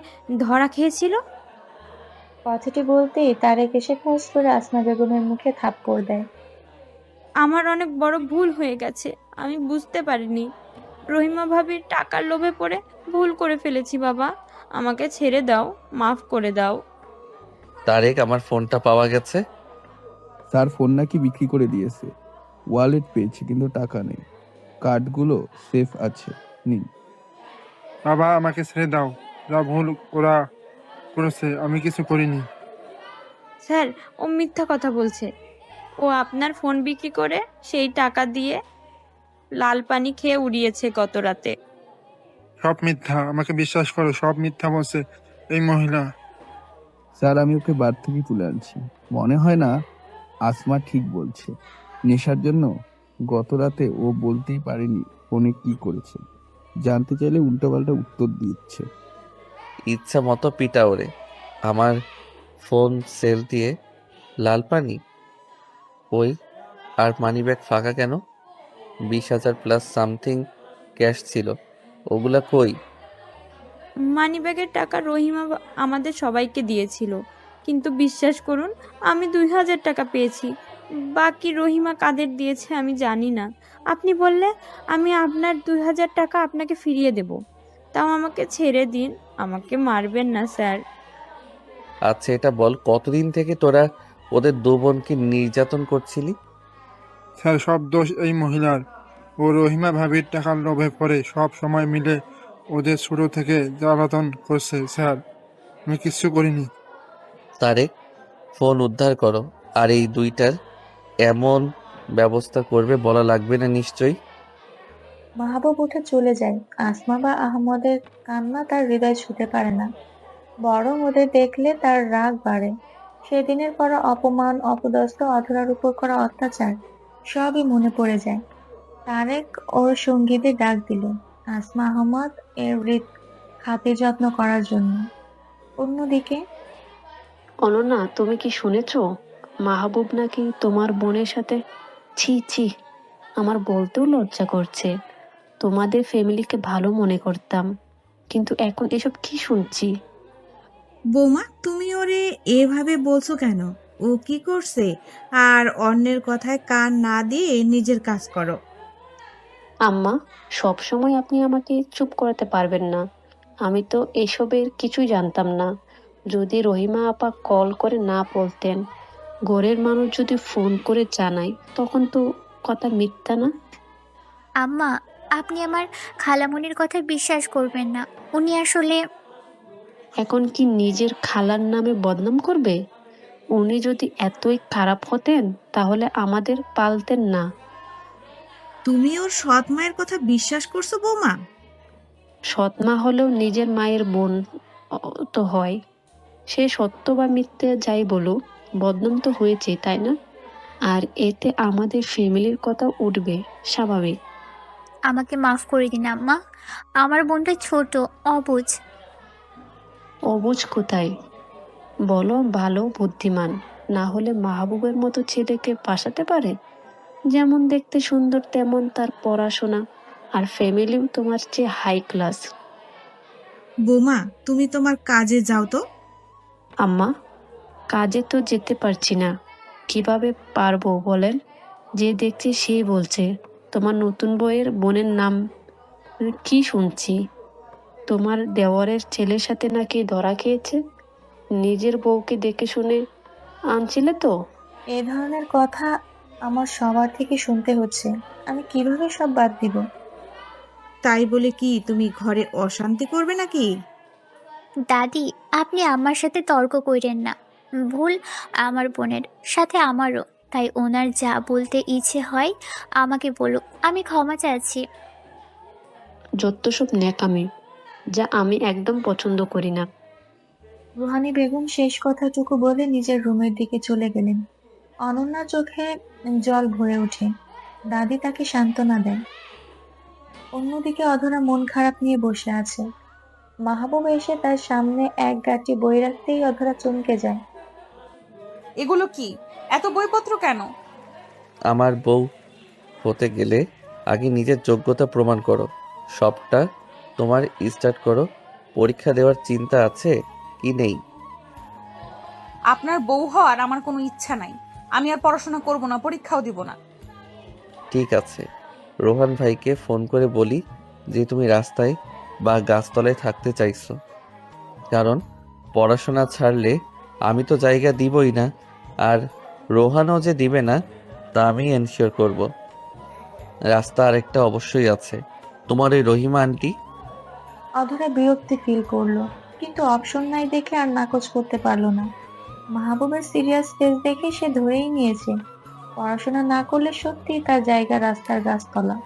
ধরা খেয়েছিল? কথাটি বলতেই তারেক এসে ফোঁস করে আসমা বেগমের মুখে থাপ্পড় দেয়। আমার অনেক বড় ভুল হয়ে গেছে, আমি বুঝতে পারিনি। রহিমা ভাবির টাকার লোভে পড়ে ভুল করে ফেলেছি বাবা, আমাকে ছেড়ে দাও, মাফ করে দাও। তারেক, আমার ফোনটা পাওয়া গেছে। স্যার ফোন নাকি বিক্রি করে দিয়েছে। ওয়ালেট পেয়েছি কিন্তু টাকা নেই। কার্ডগুলো সেফ আছে, নিন। বাবা আমাকে ছেড়ে দাও, যা ভুল ওরা করেছে আমি কিছু করিনি। স্যার, ও মিথ্যা কথা বলছে। ও আপনার ফোন বিক্রি করে সেই টাকা দিয়ে লাল পানি খেয়ে উড়িয়েছে গত রাতে। সব মিথ্যা, আমাকে বিশ্বাস করো, সব মিথ্যা বলছে এই মহিলা। স্যার আমি ওকে বার থেকে তুলে আনছি। মনে হয় না আসমা ঠিক বলছে। নেশার জন্য গত রাতে ও বলতেই পারেনি ফোনে কি করেছে। জানতে চাইলে উল্টোপাল্টা উত্তর দিচ্ছে। ইচ্ছা মতো পিটা ওরে। আমার ফোন সেল দিয়ে লাল পানি? ওই, আর মানিব্যাগ ফাঁকা কেন? 20,000 প্লাস সামথিং ক্যাশ ছিল, ওগুলা কই? মানিব্যাগের টাকা রহিমা আমাদের সবাইকে দিয়েছিল, কিন্তু বিশ্বাস করুন আমি 2,000 টাকা পেয়েছি। বাকি রহিমা কাদের দিয়েছে আমি জানি না। আপনি বললে আমি আপনার 2,000 টাকা আপনাকে ফিরিয়ে দেব। তাও আমাকে ছেড়ে দিন, আমাকে মারবেন না স্যার। আচ্ছা এটা বল, কতদিন থেকে তোরা ওদের দু বোনকে নির্যাতন করছিলি? স্যার সব দোষ এই মহিলার। ও রহিমা ভাবির টাকার লোভে পড়ে সব সময় মিলে ওদের শুরু থেকে জ্বালাতন করছে স্যার, আমি কিচ্ছু করিনি। তারেক, ফোন উদ্ধার করো। আর এই দুইটার এমন ব্যবস্থা করবে বলা লাগবে না নিশ্চয়ই। মাহবুব উঠে চলে যায়। আসমা বা আহমদের কান্না তার হৃদয় ছুঁতে পারে না, বরং ওদের দেখলে তার রাগ বাড়ে। সেদিনের করা অপমান, অপদস্থ অধরার উপর করা অত্যাচার সবই মনে পড়ে যায়। তারেক ওর সঙ্গীদের ডাক দিল আসমা আহমদ এর খাতির যত্ন করার জন্য। অন্যদিকে অনন্যা, তুমি কি শুনেছো মাহবুব নাকি তোমার বোনের সাথে? ছি ছি, আমার বলতেও লজ্জা করছে। তোমাদের ফ্যামিলিকে ভালো মনে করতাম, কিন্তু এখন এসব কি শুনছি? বৌমা, তুমি ওরে এভাবে বলছো কেন? ও কি করছে? আর অন্যের কথায় কান না দিয়ে নিজের কাজ করো। আম্মা, সব সময় আপনি আমাকে চুপ করাতে পারবেন না। আমি তো এসবের কিছুই জানতাম না। যদি রহিমা আপা কল করে না বলতেন, ঘরের মানুষ যদি ফোন করে জানায়, তখন তো কথা মিথ্যা না। আম্মা, আপনি আমার খালামণির কথা বিশ্বাস করবেন না। উনি আসলে এখন কি নিজের খালার নামে বদনাম করবে? উনি যদি এতই খারাপ হতেন তাহলে আমাদের পালতেন না। তুমি ওর সৎ মায়ের কথা বিশ্বাস করছো বৌমা? সৎ মা হলেও নিজের মায়ের বোন তো হয়। সে সত্য বা মিথ্যে যাই বলুক, বদনাম তো হয়েছে, তাই না? আর এতে আমাদের ফ্যামিলির কথা উঠবে, স্বাভাবিক। আমাকে মাফ করে দিন আম্মা। আমার বোনটা ছোট, অবুঝ। অবুঝ কোথায়? বলো ভালো বুদ্ধিমান, না হলে মাহবুবের মতো ছেলেকে পাশাতে পারে? যেমন দেখতে সুন্দর তেমন তার পড়াশোনা, আর ফ্যামিলিও তোমার চেয়ে হাই ক্লাস। বৌমা, তুমি তোমার কাজে যাও তো। আম্মা, কাজে তো যেতে পারছি না। কিভাবে পারবো বলেন? যে দেখছি সেই বলছে তোমার নতুন বউয়ের বোনের নাম কি শুনছি। তোমার দেওরের ছেলের সাথে নাকি ধরা খেয়েছে। নিজের বউকে দেখে শুনে আনছিলে তো? এ ধরনের কথা আমার সবার থেকে শুনতে হচ্ছে। আমি কিভাবে সব বাদ দিব? তাই বলে কি তুমি ঘরে অশান্তি করবে নাকি? দাদি, আপনি আমার সাথে তর্ক কইরেন না। ভুল আমার বোনের সাথে আমারও। তাই ওনার যা বলতে ইচ্ছে হয় আমাকে বলুক, আমি ক্ষমা চাচ্ছি। যত সব ন্যাকামি, যা আমি একদম পছন্দ করি না। রুহানি বেগম শেষ কথাটুকু বলে নিজের রুমের দিকে চলে গেলেন। অনন্যার চোখে জল ভরে ওঠে। দাদি তাকে সান্ত্বনা দেয়। অন্যদিকে অধরা মন খারাপ নিয়ে বসে আছে। মাহবুব এসে তার সামনে এক গাঁটটি বই রাখতেই অধরা চমকে যায়। এগুলো কি? এত বইপত্র কেন? আমার বউ হতে গেলে আগে নিজের যোগ্যতা প্রমাণ করো। সবটা তোমার স্টার্ট করো। পরীক্ষা দেওয়ার চিন্তা আছে কি নেই? আপনার বউ হওয়ার আমার কোনো ইচ্ছা নাই। আমি আর পড়াশোনা করব না, পরীক্ষাও দিব না। ঠিক আছে, রোহান ভাইকে ফোন করে বলি যে তুমি রাস্তায় বা গাছতলায় থাকতে চাইছো, কারণ পড়াশোনা ছাড়লে আমি তো জায়গা দিবই না, আর রোহানও যে দিবে না তা আমি এনশিওর করব। রাস্তা আরেকটা অবশ্যই আছে, তোমার ওই রহিমা আন্টি। অধরা বিরক্তি ফিল করলো, কিন্তু অপশন নাই দেখে আর নাকচ করতে পারলো না। মাহবুবের সিরিয়াস ফেস দেখে সে ধরেই নিয়েছে পড়াশোনা না করলে সত্যিই তার জায়গা রাস্তার গাছতলা।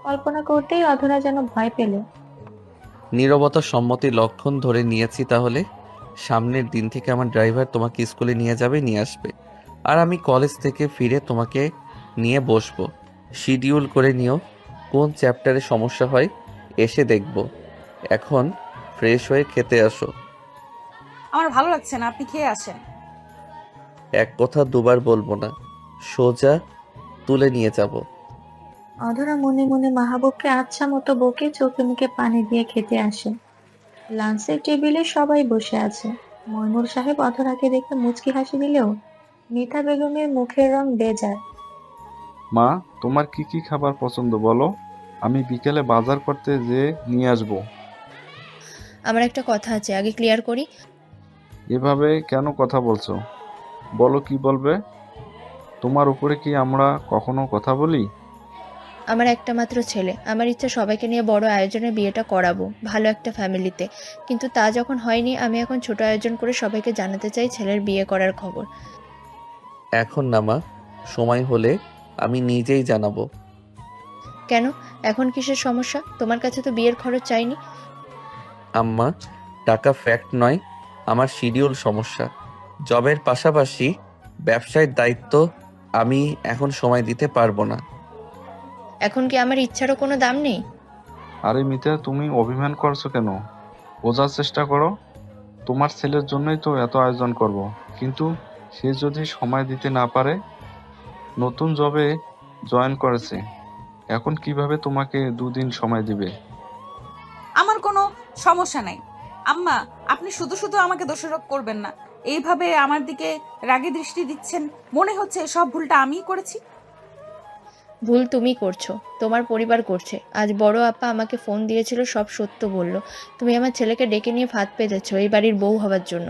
কল্পনা করতেই অধরা যেন ভয় পেল। নীরবতা সম্মতির লক্ষণ ধরে নিয়েছি, তাহলে সামনের দিন থেকে আমার ড্রাইভার তোমাকে স্কুলে নিয়ে যাবে, নিয়ে আসবে, আর আমি কলেজ থেকে ফিরে তোমাকে নিয়ে বসবো। শিডিউল করে নিও কোন চ্যাপ্টারে সমস্যা হয়, এসে দেখব। এখন ফ্রেশ হয়ে খেতে আসো। আমার ভালো লাগছে না, আপনি খেয়ে আসেন। এক কথা দুবার বলবো না, সোজা তুলে নিয়ে যাব। অধরা মনে মনে মাহবুবকে আচ্ছা মতো বকে চোখে মুখে পানি দিয়ে খেতে আসে। লাঞ্চের টেবিলে সবাই বসে আছে। মইনুল সাহেব অধরাকে দেখে মুচকি হাসি দিলেও মিতা বেগমের মুখের রং বেজার। মা, তোমার কি কি খাবার পছন্দ বলো, আমি বিকেলে বাজার করতে যেয়ে নিয়ে আসবো। আমার একটা কথা আছে, আগে ক্লিয়ার করি। এভাবে কেন কথা বলছো? বলো, কি বলবে? তোমার উপরে কি আমরা কখনো কথা বলি? আমার একটা মাত্র ছেলে, আমার ইচ্ছা সবাইকে নিয়ে বড় আয়োজনে বিয়েটা করাবো, ভালো একটা ফ্যামিলিতে। কিন্তু তা যখন হয়নি, আমি এখন ছোট আয়োজন করে সবাইকে জানাতে চাই ছেলের বিয়ে করার খবর। এখন না মা, সময় হলে আমি নিজেই জানাবো। কেন? এখন কিসের সমস্যা? তোমার কাছে তো বিয়ের খরচ চাইনি। আম্মা, টাকা ফ্যাক্ট নয়, আমার শিডিউল সমস্যা। জবের পাশাপাশি ব্যবসায়ের দায়িত্ব, আমি এখন সময় দিতে পারবো না। এখন কি আমার ইচ্ছারও কোনো দাম নেই? আরে মিতা, তুমি অভিমান করছো কেন? বোঝার চেষ্টা করো। তোমার ছেলের জন্যই তো এত আয়োজন করব, কিন্তু সে যদি সময় দিতে না পারে, নতুন জবে জয়েন করেছে, এখন কিভাবে তোমাকে 2 দিন সময় দিবে? আমার কোনো সমস্যা নাই। আম্মা, আপনি শুধু শুধু আমাকে দোষারোপ করবেন না। এইভাবে আমার দিকে রাগে দৃষ্টি দিচ্ছেন, মনে হচ্ছে সব ভুলটা আমিই করেছি। ভুল তুমি করছো, তোমার পরিবার করছে। আজ বড় আপা আমাকে ফোন দিয়েছিল, সব সত্য বলল। তুমি আমার ছেলেকে ডেকে নিয়ে ফাঁদ পেতেছো এই বাড়ির বউ হওয়ার জন্য।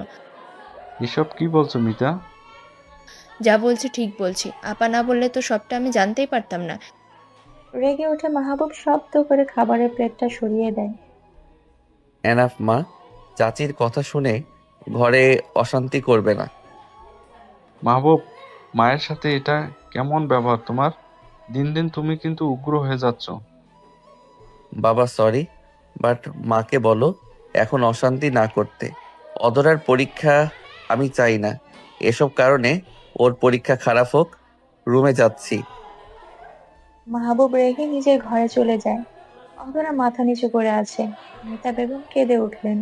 এসব কি বলছো মিতা? যা বলছি ঠিক বলছি। আপা না বললে তো সবটা আমি জানতেই পারতাম না। রেগে উঠে মাহবুব শব্দ করে খাবারের প্লেটটা সরিয়ে দেয়। এনাফ মা, চাচির কথা শুনে ঘরে অশান্তি করবে না। মাহবুব, মায়ের সাথে এটা কেমন ব্যবহার তোমার? দিন দিন তুমি কিন্তু উগ্র হয়ে যাচ্ছ। বাবা সরি, বাট মাকে বলো এখন অশান্তি না করতে। অধরার পরীক্ষা, আমি চাই না এসব কারণে ওর পরীক্ষা খারাপ হোক। রুমে যাচ্ছি। মাহবুব রেগে নিজের ঘরে চলে যায়। অধরা মাথা নিচু করে আছে। মিতা বেগম কেঁদে উঠলেন।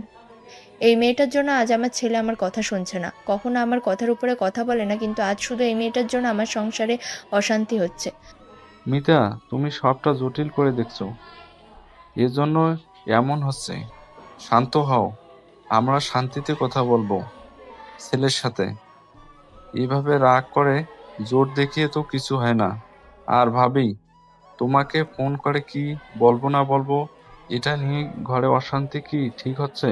এই মেয়েটার জন্য আজ আমার ছেলে আমার কথা শুনছে না। কখনো আমার কথার উপরে কথা বলে না, কিন্তু আজ শুধু এই মেয়েটার জন্য আমার সংসারে অশান্তি হচ্ছে। মিতা, তুমি সবটা জটিল করে দেখছো, এজন্য এমন হচ্ছে। শান্ত হও, আমরা শান্তিতে কথা বলবো ছেলের সাথে। এইভাবে রাগ করে জোর দেখিয়ে তো কিছু হয় না। আর ভাবি, তোমাকে ফোন করে কি বলবো না বলবো এটা নিয়ে ঘরে অশান্তি কি ঠিক হচ্ছে?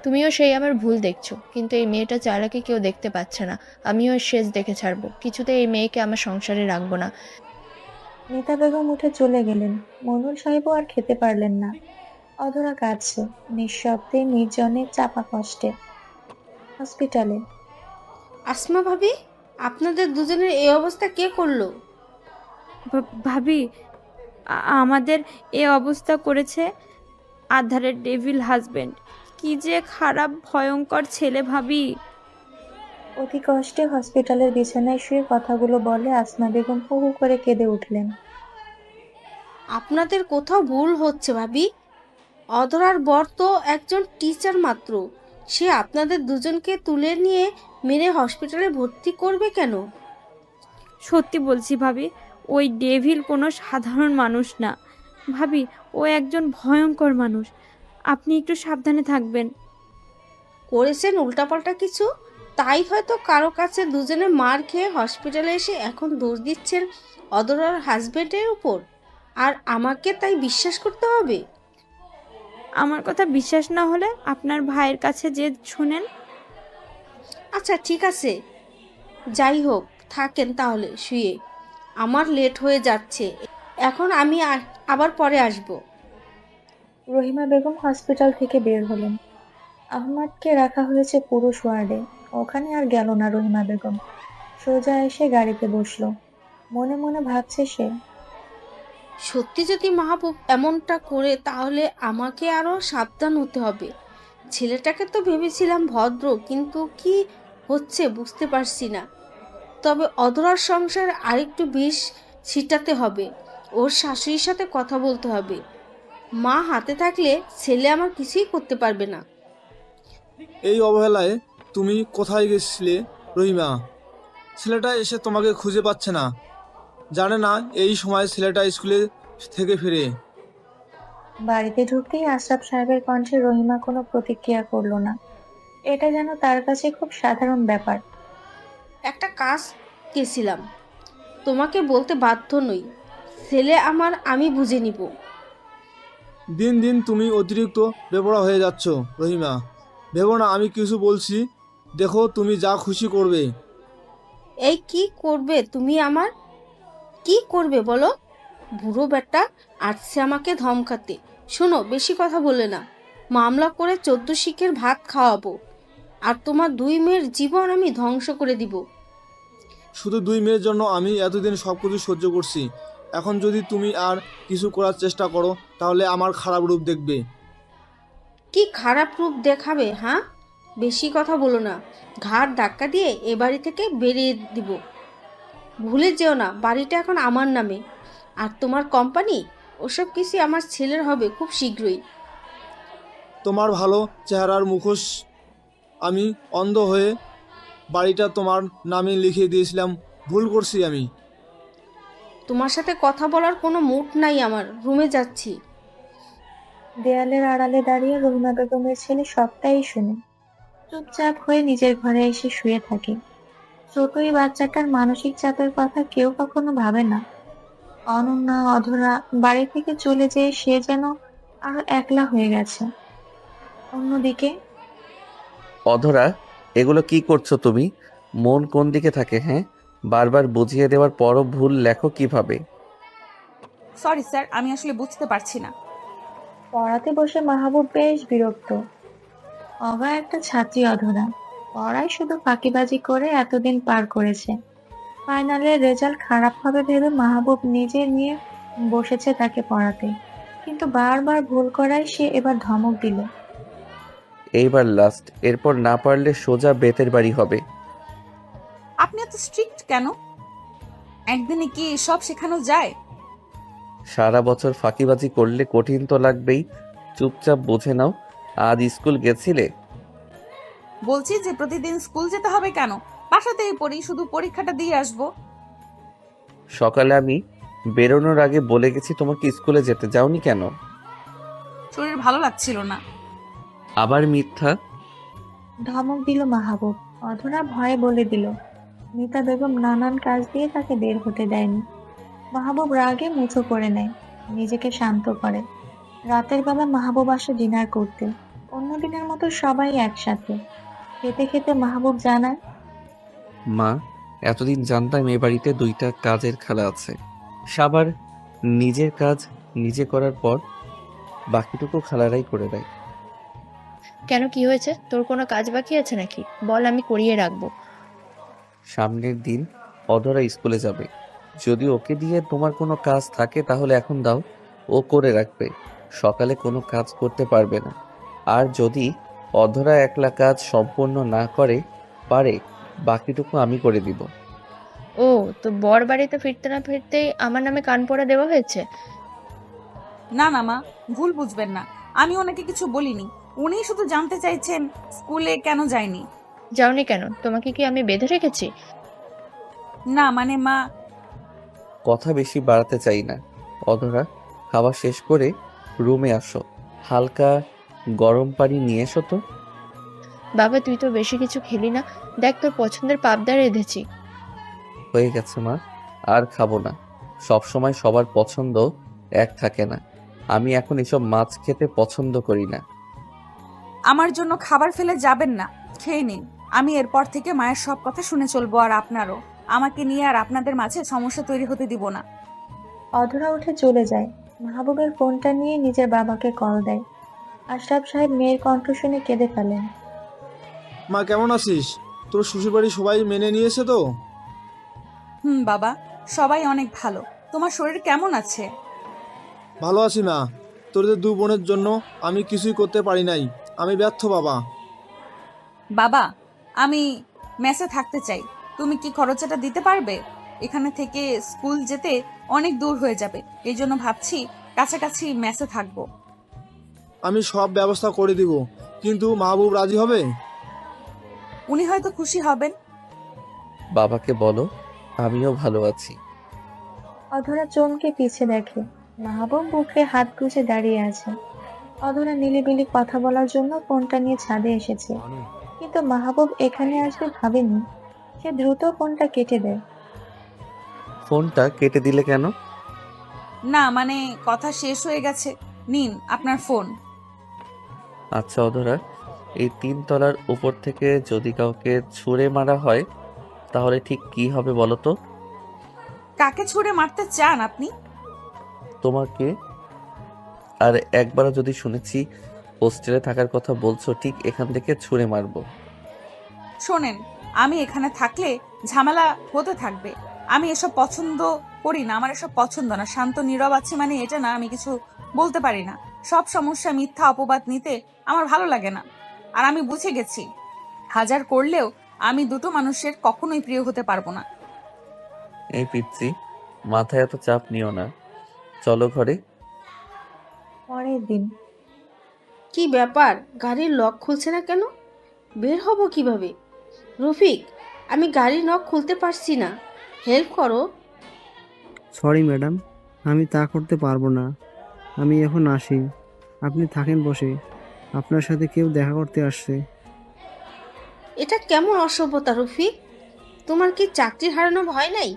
তুমিও সেই আমার ভুল দেখছো, কিন্তু এই মেয়েটা চালাকি কেউ দেখতে পাচ্ছে না। আমিও এর শেষ দেখে ছাড়বো। কিছুতে এই মেয়েকে আমার সংসারে রাখবো না। মিতা বেগম উঠে চলে গেলেন। মনুল সাহেবও আর খেতে পারলেন না। অধরা কাঁদছে, নিঃশব্দে, নির্জনে, চাপা কষ্টে। হসপিটালে আসমা ভাবি, আপনাদের দুজনের এই অবস্থা কে করলো? ভাবি, আমাদের এ অবস্থা করেছে আধারের ডেভিল হাজবেন্ড। কি যে খারাপ ভয়ঙ্কর ছেলে ভাবি। অতি কষ্টে হসপিটালের বিছানায় শুয়ে কথাগুলো বলে আসমা বেগম হু হু করে কেঁদে উঠলেন। আপনাদের কোথাও ভুল হচ্ছে ভাবি। অধরার বর তো একজন টিচার মাত্র, সে আপনাদের দুজনকে তুলে নিয়ে মেরে হসপিটালে ভর্তি করবে কেন? সত্যি বলছি ভাবি, ওই ডেভিল কোনো সাধারণ মানুষ না ভাবি, ও একজন ভয়ঙ্কর মানুষ। আপনি একটু সাবধানে থাকবেন। করেছেন উল্টাপাল্টা কিছু, তাই হয়তো কারো কাছে দুজনে মার খেয়ে হসপিটালে এসে এখন দোষ দিচ্ছেন অদরার হাজবেন্ডের উপর, আর আমাকে তাই বিশ্বাস করতে হবে? আমার কথা বিশ্বাস না হলে আপনার ভাইয়ের কাছে যে শুনেন। আচ্ছা ঠিক আছে, যাই হোক, থাকেন তাহলে শুয়ে, আমার লেট হয়ে যাচ্ছে এখন, আমি আবার পরে আসব। রহিমা বেগম হসপিটাল থেকে বের হলেন। আহমাদকে রাখা হয়েছে পুরুষ ওয়ার্ডে। ওখানে আর গেল না রহিমা বেগম, সোজা এসে গাড়িতে বসলো। মনে মনে ভাবছে সে, সত্যি যদি মাহবুব এমনটা করে তাহলে আমাকে আরো সাবধান হতে হবে। ছেলেটাকে তো ভেবেছিলাম ভদ্র, কিন্তু কি হচ্ছে বুঝতে পারছি না। তবে অধরার সংসার আরেকটু বিষ ছিটাতে হবে, ওর শাশুড়ির সাথে কথা বলতে হবে। মা হাতে থাকলে ছেলে আমার কিছুই করতে পারবে না। এই অবহেলায় তুমি কোথায় গেছিলে রহিমা? ছেলেটা এসে তোমাকে খুঁজে পাচ্ছে না, জানে না এই সময় ছেলেটা স্কুলে থেকে ফিরে। বাড়িতে ঢুকতেই আশরাফ সাহেবের কণ্ঠে রহিমা কোনো প্রতিক্রিয়া করলো না। এটা যেন তার কাছে খুব সাধারণ ব্যাপার। একটা কাজ গেছিলাম, তোমাকে বলতে বাধ্য নই। ছেলে আমার, আমি বুঝে নিব। দিন দিন তুমি অতিরিক্ত বেপরোয়া হয়ে যাচ্ছ রহিমা। ভেবো না আমি কিছু বলছি, দেখো তুমি যা খুশি করবে। এই কি করবে তুমি আমার? কি করবে বলো? বুড়ো বেটা আসছে আমাকে ধমকাতে। শোনো, বেশি কথা বলে না, মামলা করে 14 শিখের ভাত খাওয়াবো, আর তোমার 2 মেয়ের জীবন আমি ধ্বংস করে দিব। শুধু 2 মেয়ের জন্য আমি এতদিন সব কিছু সহ্য করছি, এখন যদি তুমি আর কিছু করার চেষ্টা করো তাহলে আমার খারাপ রূপ দেখবে। কি খারাপ রূপ দেখাবে? হ্যাঁ, বেশি কথা বলো না, ঘাড় ধাক্কা দিয়ে এ বাড়ি থেকে বেরিয়ে দিব। ভুলে যেও না, বাড়িটা এখন আমার নামে, আর তোমার কোম্পানি, ওসব কিছু আমার ছেলের হবে খুব শীঘ্রই। তোমার ভালো চেহারার মুখোশ আমি অন্ধ হয়ে বাড়িটা তোমার নামে লিখে দিয়েছিলাম, ভুল করছি আমি। তোমার সাথে কথা বলার কোনো মুড নাই আমার, রুমে যাচ্ছি। দেয়ালের আড়ালে দাঁড়িয়ে রহিমা বেগমের ছেলে সবটাই শুনে চুপচাপ হয়ে নিজের ঘরে এসে শুয়ে থাকে। ছোট এই বাচ্চাটার মানসিক চাপের কথা কেউ কখনো ভাবে না। অনন্যা, অধরা বাড়ি থেকে চলে যেয়ে সে যেন আরো একলা হয়ে গেছে। অন্যদিকে অধরা, এগুলো কি করছো তুমি? মন কোন দিকে থাকে? হ্যাঁ, বারবার বুঝিয়ে দেওয়ার পরও ভুল লেখো কিভাবে? সরি স্যার, আমি আসলে বুঝতে পারছি না। পড়াতে বসে মাহবুব বেশ বিরক্ত। অগা একটা ছাত্রী অধরা, পড়ায় শুধু ফাঁকিবাজি করে এতদিন পার করেছে। ফাইনালের রেজাল্ট খারাপ হবে ভেবে মাহবুব নিজে নিয়ে বসেছে তাকে পড়াতে, কিন্তু বারবার ভুল করায় সে এবার ধমক দিল। এইবার লাস্ট, এরপর না পারলে সোজা বেতের বাড়ি হবে। আপনি এত স্ট্রিক্ট কেন? একদিনে কি সব শেখানো যায়? সারা বছর ফাঁকিবাজি করলে কঠিন তো লাগবেই। চুপচাপ বুঝে নাও। আজ স্কুল গেছিলে? বলছি যে প্রতিদিন স্কুল যেতে হবে কেন? বাসাতেই পড়ি, শুধু পরীক্ষাটা দিয়ে আসবো। সকালে আমি বেরোনোর আগে বলে গেছি তোমাকে স্কুলে যেতে, যাওনি কেন? শরীর ভালো লাগছিল না। আবার মিথ্যা। ধমক দিল মাহবুব। অধরা ভয়ে বলে দিল। মিতা বেগম নানান কাজ দিয়ে তাকে বের হতে দেয়নি। মাহবুব রাগে মুঠো করে নেয়, নিজেকে শান্ত করে। রাতের বেলা মাহবুব আসে ডিনার করতে, অন্যদিনের মতো সবাই একসাথে। খেতে খেতে মাহবুব জানায়, মা, এতদিন জানতাম এ বাড়িতে 2টা কাজের খালা আছে। সাবার নিজের কাজ নিজে করার পর বাকিটুকু খালারাই করে দেয়। কেন, কি হয়েছে? তোর কোনো কাজ বাকি আছে নাকি? বল, আমি করিয়ে রাখবো। সামনের দিন অধরা স্কুলে যাবে, যদি ওকে দিয়ে তোমার কোনো কাজ থাকে তাহলে এখন দাও, ও করে রাখবে। সকালে কোনো কাজ করতে পারবে না। আর যদি অধরা একলা কাজ সম্পূর্ণ না করে পারে, বাকিটুকু আমি করে দিব। ও, তো বর বাড়িতে ফিরতে না ফিরতেই আমার নামে কান পড়া দেওয়া হয়েছে? না না মা, ভুল বুঝবেন না, আমি ওনাকে কিছু বলিনি। উনি শুধু জানতে চাইছেন স্কুলে কেন যায়নি। যাওনি কেন? তোমাকে কি আমি বেঁধে রেখেছি? না মানে মা। কথা বেশি বাড়াতে চাই না। অধরা, খাওয়া শেষ করে রুমে আসো। হালকা গরম পানি নিয়ে এসো তো। বাবা তুই তো বেশি কিছু খেলি না, দেখ তোর পছন্দের পাবদা রেঁধেছি। হয়ে গেছে মা, আর খাবো না। সব সময় সবার পছন্দ এক থাকে না। আমি এখন এসব মাছ খেতে পছন্দ করি না। আমার জন্য খাবার ফেলে যাবেন না, খেয়ে নিন। আমি এরপর থেকে মায়ের সব কথা শুনে চলবো, আর আপনারও। আমাকে নিয়ে আর আপনাদের মাঝে সমস্যা তৈরি হতে দিব না। অধরা উঠে চলে যায়। মাহবুবের ফোনটা নিয়ে নিজের বাবাকে কল দেয়। আশরাফ সাহেব মেয়ের কণ্ঠ শুনে কেঁদে ফেলেন। মা কেমন আছিস? তোর শ্বশুরবাড়ি সবাই মেনে নিয়েছে তো? বাবা, সবাই অনেক ভালো। তোমার শরীর কেমন আছে? ভালো আছি মা। তোদের দু বোনের জন্য আমি কিছুই করতে পারি নাই। আমি ব্যর্থ বাবা। বাবা, আমি মেসে থাকতে চাই। তুমি কি খরচাটা দিতে পারবে? এখানে থেকে স্কুল যেতে অনেক দূর হয়ে যাবে, এই জন্য ভাবছি কাছাকাছি মেসে থাকবো। আমি সব ব্যবস্থা করে দিব, কিন্তু মাহবুব রাজি হবে? উনি হয়তো খুশি হবেন। বাবাকে বলো আমিও ভালো আছি। অধরা চমকে পিছে দেখে মাহবুব বুকে হাত গুজে দাঁড়িয়ে আছে। অধরা নিলিবিলি কথা বলার জন্য ফোনটা নিয়ে ছাদে এসেছে, কিন্তু মাহবুব এখানে আসবে ভাবেনি। সে দ্রুত ফোনটা কেটে দেয়। ফোনটা কেটে দিলে কেন? না মানে কথা শেষ হয়ে গেছে। নিন আপনার ফোন। আচ্ছা অধরা, এই 3 তলার উপর থেকে যদি কাউকে ছুঁড়ে মারা হয় তাহলে ঠিক কি হবে বলো তো? কাকে ছুঁড়ে মারতে চান আপনি? তোমাকে। আর একবারও যদি শুনেছি হোস্টেলে থাকার কথা বলছো, ঠিক এখান থেকে ছুঁড়ে মারবো। শোনেন, আমি এখানে থাকলে ঝামেলা হতে থাকবে। আমি এসব পছন্দ করি না, আমার এসব পছন্দ না। শান্ত নীরব আছে মানে এটা না আমি কিছু বলতে পারি না। সব সমস্যা মিথ্যা অপবাদ নিতে আমার ভালো লাগে না। আর আমি বুঝে গেছি, হাজার করলেও আমি দুটো মানুষের কখনোই প্রিয় হতে পারবো না। এই পিচ্ছি, মাথায় এত চাপ নিও না, চলো ঘরে। পরের দিন। কি ব্যাপার, গাড়ির লক খুলছে না কেন? বের হব কিভাবে? রফিক, আমি গাড়ির লক খুলতে পারছি না, হেল্প করো। সরি ম্যাডাম, আমি তা করতে পারবো না। আমি এখন আসি, আপনি থাকেন বসে। আপনার সাথে কেউ দেখা করতে আসছে। এটা কেমন অসভ্যতা রফিক? তোমার কি চাকরি হারানো ভয় নাই?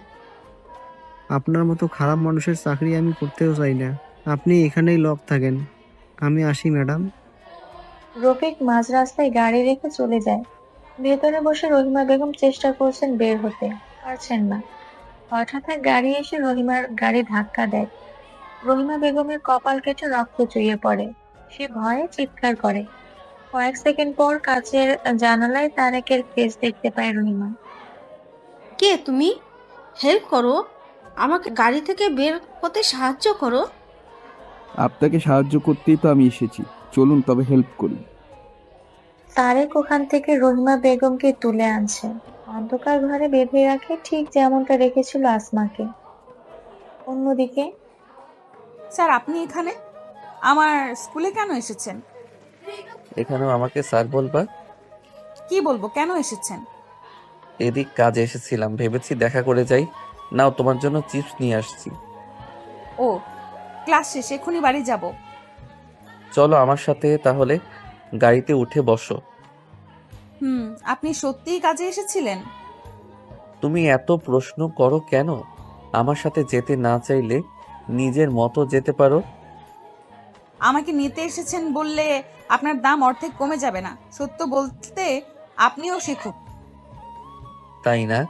আপনার মতো খারাপ মানুষের চাকরি আমি করতেও চাই না। আপনি এখানেই লক থাকেন, আমি আসি ম্যাডাম। রফিক মাঝ রাস্তায় গাড়ি রেখে চলে যায়। ভেতরে বসে রহিমা বেগম চেষ্টা করছেন বের হতে, পারছেন না। হঠাৎ এক গাড়ি এসে রহিমার গাড়ি ধাক্কা দেয়। রহিমা বেগমের কপাল কেটে রক্ত চুইয়ে পড়ে। সে ভয়ে চিৎকার করে। কয়েক সেকেন্ড পর কাচের জানালায় তারেকের ফেস দেখতে পায় রহিমা। কে তুমি? হেল্প করো, আমাকে গাড়ি থেকে বের হতে সাহায্য করো। আপনাকে সাহায্য করতেই তো আমি এসেছি, চলুন তবে হেল্প করি। তারেক ওখান থেকে রহিমা বেগমকে তুলে আনছে, অন্ধকার ঘরে বেঁধে রাখে, ঠিক যেমনটা রেখেছিল আসমাকে। অন্যদিকে স্যার, আপনি এখানে? আমার স্কুলে কেন এসেছেন? এখানেও আমাকে স্যার বলবা? কি বলবো, কেন এসেছেন? এদিক কাজে এসেছিলাম, ভেবেছি দেখা করে যাই। নাও তোমার জন্য চিপস নিয়ে আসছি। ও, ক্লাস শেষ, এখনই বাড়ি যাব। চলো আমার সাথে তাহলে, গাড়িতে উঠে বসো। আপনি সত্যিই কাজে এসেছিলেন? তুমি এত প্রশ্ন করো কেন? আমার সাথে যেতে না চাইলে নিজের মতো যেতে পারো। আমাকে নিতে এসেছেন বললে আপনার দাম অর্ধেক কমে যাবে না? সত্য বলতে আপনিও শিখুন। তাই না?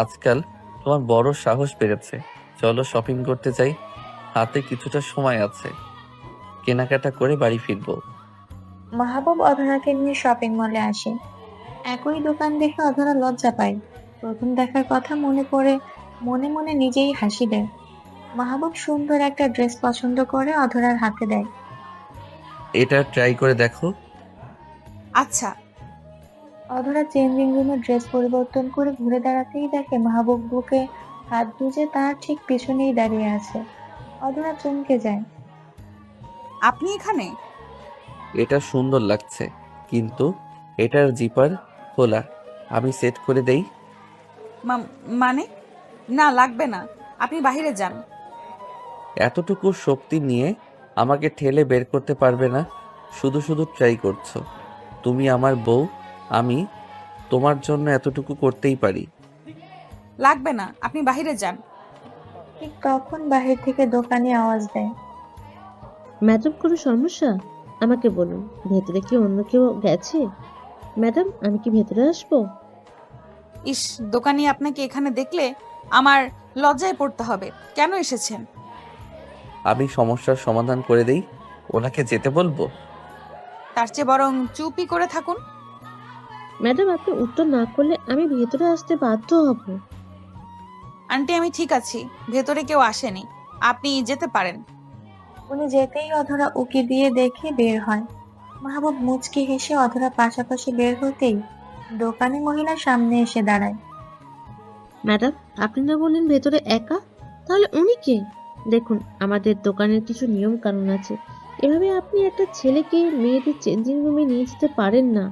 আজকাল তোমার বড় সাহস বেড়েছে। চলো শপিং করতে যাই, হাতে কিছুটা সময় আছে, কেনাকাটা করে বাড়ি ফিরবো। মাহবুব অধরাকে নিয়ে শপিং মলে আসে। একই দোকান দেখে অধরা লজ্জা পায়। প্রথম দেখার কথা মনে করে মনে মনে নিজেই হাসি দেয়। মাহবুব সুন্দর একটা ড্রেস পছন্দ করে অধরার হাতে দেয়। এটা ট্রাই করে দেখো। আচ্ছা। অধরা চেঞ্জিং রুমে ড্রেস পরিবর্তন করে ঘুরে দাঁড়াতেই দেখে মাহবুব বুকে হাত গুজে তার ঠিক পিছনেই দাঁড়িয়ে আছে। অধরা চমকে যায়। আপনি এখানে? এটা সুন্দর লাগছে, কিন্তু এটার জিপার খোলা। আমি সেট করে দেই। মানে? না, লাগবে না, আপনি বাইরে যান। এতটুকু শক্তি নিয়ে আমাকে ঠেলে বের করতে পারবে না। শুধু শুধু ট্রাই করছো। তুমি আমার বউ, আমি তোমার জন্য এতটুকু করতেই পারি। লাগবে না, আপনি বাইরে যান। ঠিক তখন বাহির থেকে দোকানি আওয়াজ দেয়। ম্যাডাম, কোনো সমস্যা? আমাকে বলুন, ভেতরে কি অন্য কেউ গেছে? ম্যাডাম, আমি কি ভেতরে আসবো? ইস, দোকানি আপনাকে এখানে দেখলে আমার লজ্জায় পড়তে হবে। কেন এসেছেন? আমি সমস্যার সমাধান করে দেই। ওনাকে যেতে বলবো? তার চেয়ে বরং চুপই করে থাকুন। ম্যাডাম, আপনি উত্তর না করলে আমি ভেতরে আসতে বাধ্য হব। আন্টি, আমি ঠিক আছি, ভেতরে কেউ আসেনি, আপনি যেতে পারেন। উনি যেতেই অধরা উকি দিয়ে দেখে বের হয়। মাহবুব মুচকি হেসে অধরা পাশাপাশি বের হতেই দোকানি মহিলা সামনে এসে দাঁড়ায়। ম্যাডাম, আপনি না বললেন ভেতরে একা? তাহলে উনি কে? দেখুন, আমাদের দোকানের কিছু নিয়ম কানুন আছে। এভাবে আপনি একটা ছেলেকে মেয়েদের চেঞ্জিং রুমে নিয়ে যেতে পারেন না।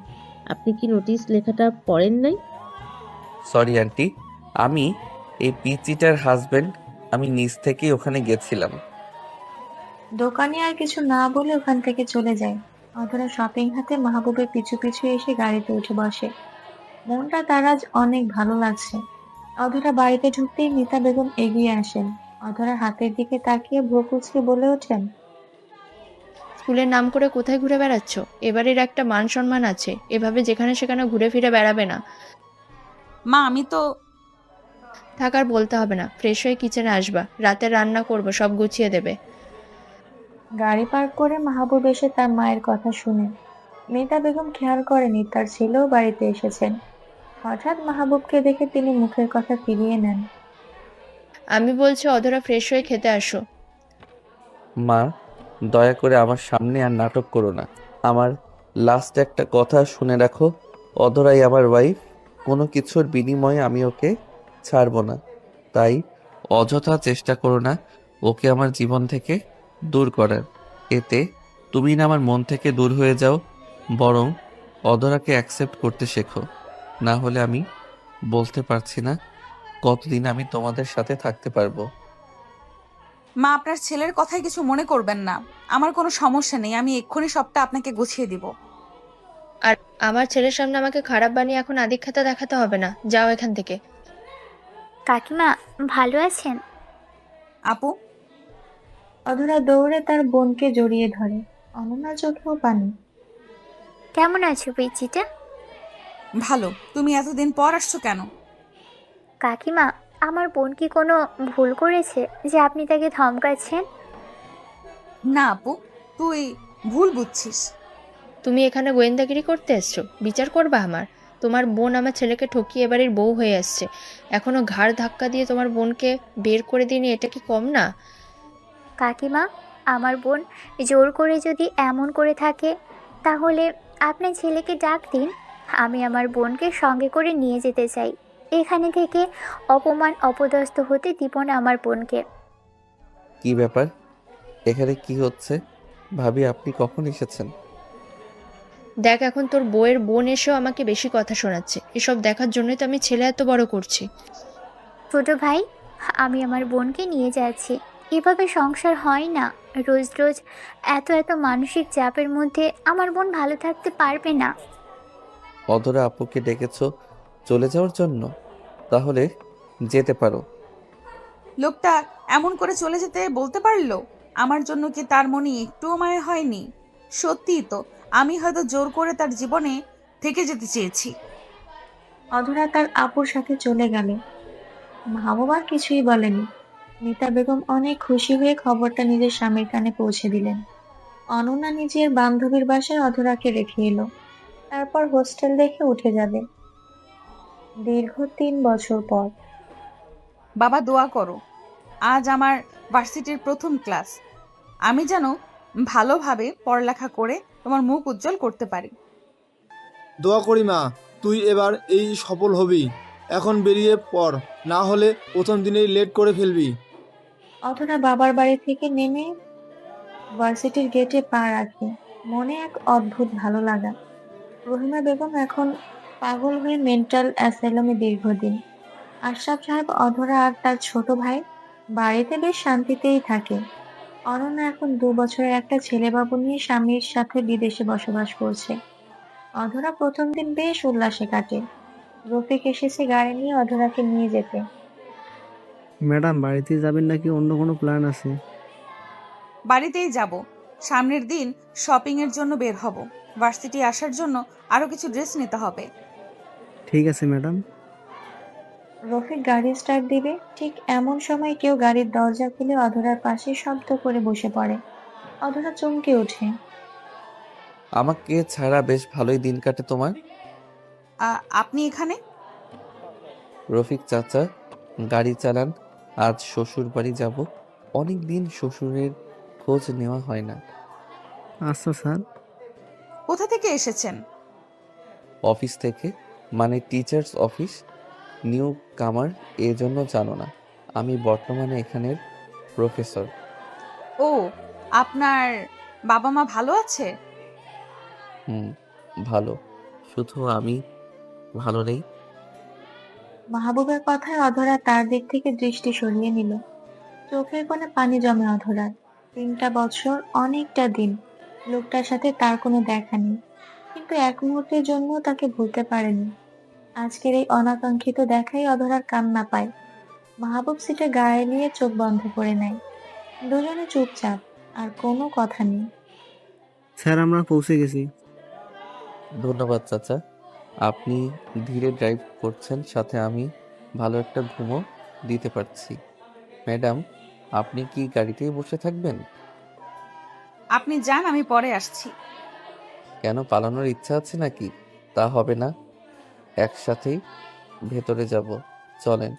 আপনি কি নোটিশ লেখাটা পড়েন নাই? সরি আন্টি, আমি এই পিচিটার হাজবেন্ড। আমি নিজ থেকেই ওখানে গেছিলাম। দোকানি আর কিছু না বলে ওখান থেকে চলে যায়। অধরা শপিং হাতে মাহবুবের পিছু পিছু এসে গাড়িতে উঠে বসে। মনটা তার আজ অনেক ভালো লাগছে। অধরা বাড়িতে ঢুকতেই মিতা বেগম এগিয়ে আসেন। অধরার হাতের দিকে তাকিয়ে ভ্রু কুঁচকে বলে ওঠেন, স্কুলের নাম করে কোথায় ঘুরে বেড়াচ্ছ? এবারের একটা মান সম্মান আছে, এভাবে যেখানে সেখানে ঘুরে ফিরে বেড়াবে না। মা, আমি তো থাকার বলতে হবে না, ফ্রেশ হয়ে কিচেনে আসবা, রাতে রান্না করব, সব গুছিয়ে দেবে। গাড়ি পার্ক করে মাহবুব এসে তার মায়ের কথা শুনে। মিতা বেগম খেয়াল করেনি তার ছেলেও বাড়িতে এসেছেন। হঠাৎ মাহবুবকে দেখে তিনি মুখের কথা ফিরিয়ে নেন। আমি বলছি অধরা, ফ্রেশ হয়ে খেতে আসো। মা, দয়া করে আমার সামনে আর নাটক করো না। আমার লাস্ট একটা কথা শুনে রাখো, অধরাই আমার ওয়াইফ। কোনো কিছুর বিনিময়ে আমি ওকে ছাড়বো না। তাই অযথা চেষ্টা করো না ওকে আমার জীবন থেকে দূর করার। এতে তুমি না আমার মন থেকে দূর হয়ে যাও, বরং অধরাকে অ্যাকসেপ্ট করতে শেখো। না হলে আমি বলতে পারছি না কতদিন আমি তোমাদের সাথে থাকতে পারবো। মা, আপনার ছেলের কথায় কিছু মনে করবেন না, আমার কোনো সমস্যা নেই, আমি এক্ষুনি সবটা আপনাকে গুছিয়ে দিব। আর আমার ছেলের সামনে আমাকে খারাপ বানিয়ে এখন আদিক্ষেতা দেখাতে হবে না, যাও এখান থেকে। কাকিমা, ভালো আছেন? আপু, অধরা দৌড়ে তার বোনকে জড়িয়ে ধরে। অনন্যার চোখেও পানি। কেমন আছো পিচিটা? ভালো। তুমি এতদিন পর আসছো কেন? কাকিমা, আমার বোন কি কোনো ভুল করেছে যে আপনি তাকে ধমকাচ্ছেন? না আপু, তুই ভুল বুঝছিস। তুমি এখানে গোয়েন্দাগিরি করতে এসছো? বিচার করবা আমার? তোমার বোন আমার ছেলেকে ঠকিয়ে এবারের বউ হয়ে আসছে, এখনো ঘাড় ধাক্কা দিয়ে তোমার বোনকে বের করে দিনি, এটা কি কম না? কাকিমা, আমার বোন জোর করে যদি এমন করে থাকে তাহলে আপনার ছেলেকে ডাক দিন, আমি আমার বোনকে সঙ্গে করে নিয়ে যেতে চাই। এখানে থেকে অপমান অপদস্থ হতে দিব না আমার বোনকে। কি ব্যাপার? এখানে কি হচ্ছে? ভাবি, আপনি কখন এসেছেন? দেখ, এখন তোর বউয়ের বোন এসেও আমাকে বেশি কথা শোনাচ্ছে। এসব দেখার জন্যই তো আমি ছেলে এত বড় করছি। ছোট ভাই, আমি আমার বোনকে নিয়ে যাচ্ছি। এভাবে সংসার হয় না। রোজ রোজ এত এত মানসিক চাপের মধ্যে আমার বোন ভালো থাকতে পারবে না। অধরা আপুকে ডেকেছো চলে যাওয়ার জন্য? তাহলে যেতে পারো। লোকটা এমন করে চলে যেতে বলতে পারলো? আমার জন্য কি তার মনে একটুও মায়া হয়নি? সত্যিই তো, আমি হয়তো জোর করে তার জীবনে থেকে যেতে চেয়েছি। অধরা তার আপুর সাথে চলে গেল। মাহবুব আর কিছুই বলেনি। মিতা বেগম অনেক খুশি হয়ে খবরটা নিজের স্বামীর কানে পৌঁছে দিলেন। অনন্যা নিজের বান্ধবীর বাসায় অধরাকে রেখে এলো। তারপর হোস্টেল দেখে উঠে যাবে। দীর্ঘ 3 বছর পর। বাবা, দোয়া করো, আজ আমার ভার্সিটির প্রথম ক্লাস। আমি যেন ভালোভাবে পড়ালেখা করে তোমার মুখ উজ্জ্বল করতে পারি। দোয়া করি মা, তুই এবার এই সফল হবি। এখন বেরিয়ে পড়, না হলে প্রথম দিনেই লেট করে ফেলবি। অধরা বাবার বাড়ি থেকে নেমে ভার্সিটির গেটে পা রাখে। মনে এক অদ্ভুত ভালো লাগা। রহিমা বেগম এখন পাগল হয়ে মেন্টাল অ্যাসাইলামে দীর্ঘদিন। আশরাফ সাহেব, অধরা আর তার ছোট ভাই বাড়িতে বেশ শান্তিতেই থাকে। অনন্যা এখন 2 বছরের একটা ছেলেবাবু নিয়ে স্বামীর সাথে বিদেশে বসবাস করছে। অধরা প্রথম দিন বেশ উল্লাসে কাটে। রফিক এসেছে গাড়ি নিয়ে অধরাকে নিয়ে যেতে। ম্যাডাম, বাড়িতে যাবেন নাকি অন্য কোনো প্ল্যান আছে? বাড়িতেই যাব। সামনের দিন শপিং এর জন্য বের হব। ভার্সিটি আসার জন্য আরো কিছু ড্রেস নিতে হবে। ঠিক আছে ম্যাডাম। রফিক গাড়ি স্টার্ট দিবে, ঠিক এমন সময় কেউ গাড়ির দরজা খুলে অধরার পাশে শব্দ করে বসে পড়ে। অধরা চমকে ওঠে। আমাকে ছাড়া বেশ ভালোই দিন কাটে তোমার। আপনি এখানে? রফিক চাচা গাড়ি চালান, আজ শ্বশুর বাড়ি যাব। অনেক দিন শ্বশুরের খোঁজ নেওয়া হয় না। আচ্ছা স্যার। কোথা থেকে এসেছেন? অফিস থেকে, মানে টিচার্স অফিস। নিউ কামার, এজন্য জানো না। আমি বর্তমানে এখানের প্রফেসর। ও, আপনার বাবা মা ভালো আছে? হুম, ভালো। শুধু আমি ভালো নেই। মাহবুবের কথায় অধরা তার দিক থেকে দৃষ্টি সরিয়ে নিল। চোখের কোণে পানি জমে অধরার। 3টা বছর অনেকটা দিন। লোকটার সাথে তার কোনো দেখা নেই, কিন্তু এক মুহূর্তের জন্য তাকে ভুলতে পারেনি। আজকের এই অনাকাঙ্ক্ষিত দেখাই অধরার কান্না পায়। মাহবুব সিটে গায়ে নিয়ে চোখ বন্ধ করে নেয়। দুজনে চুপচাপ, আর কোনো কথা নেই। স্যার, আমরা পৌঁছে গেছি। ধন্যবাদ চাচা। আপনি ধীরে ড্রাইভ করছেন, সাথে আমি ভালো একটা ঘুমও দিতে পারছি। ম্যাডাম, আপনি কি গাড়িতেই বসে থাকবেন? আপনি যান, আমি পরে আসছি। কেন, পালানোর ইচ্ছা আছে নাকি? তা হবে না, একসাথেই ভেতরে যাব। চলেন।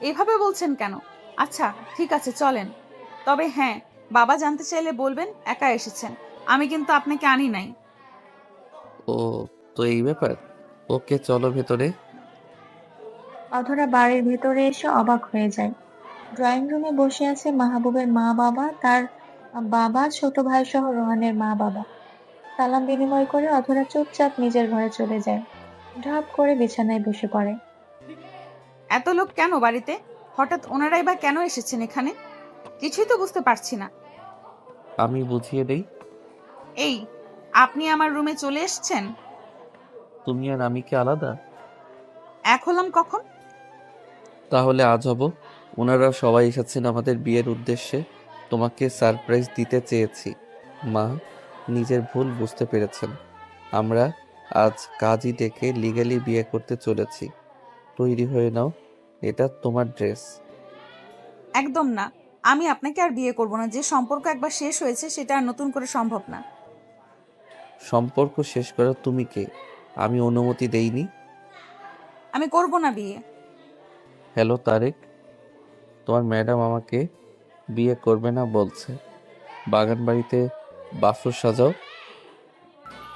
এভাবে বলছেন কেন? আচ্ছা ঠিক আছে, চলেন। তবে হ্যাঁ, বাবা জানতে চাইলে বলবেন একা এসেছেন। আমি কিন্তু আপনাকে আনি নাই। ও, তো এই ব্যাপার। ওকে, চলো ভেতরে। অধরা বাড়ির ভেতরে এসে অবাক হয়ে যায়। ড্রয়িং রুমে বসে আছে মাহবুবের মা বাবা, তার বাবা, ছোট ভাই সহ রোহানের মা বাবা। সালাম বিনিময় করে অধরা চুপচাপ নিজের ঘরে চলে যায়। ঢপ করে বিছানায় বসে পড়ে। এত লোক কেন বাড়িতে? হঠাৎ ওনারাই বা কেন এসেছেন এখানে? কিছুই তো বুঝতে পারছি না। আমি বুঝিয়ে দেই। এই, আপনি আমার রুমে চলে এসেছেন? তুমি আর আমি কি আলাদা? এক হলাম কখন? তাহলে আজ হব। ওনারা সবাই এসেছেন আমাদের বিয়ের উদ্দেশ্যে। তোমাকে সারপ্রাইজ দিতে চেয়েছি। মা নিজের ভুল বুঝতে পেরেছেন। আমরা আজ কাজী ডেকে লিগ্যালি বিয়ে করতে চলেছি। তৈরি হয়ে নাও, এটা তোমার ড্রেস। একদম না। আমি আপনাকে আর বিয়ে করব না। যে সম্পর্ক একবার শেষ হয়েছে সেটা আর নতুন করে সম্ভব না। সম্পর্ক শেষ করা তুমি কে? আমি অনুমতি দেইনি। আমি করব না বিয়ে। হ্যালো তারেক, তোমার ম্যাডাম আমাকে বিয়ে করবে না বলছে। বাগান বাড়িতে বাসর সাজাও।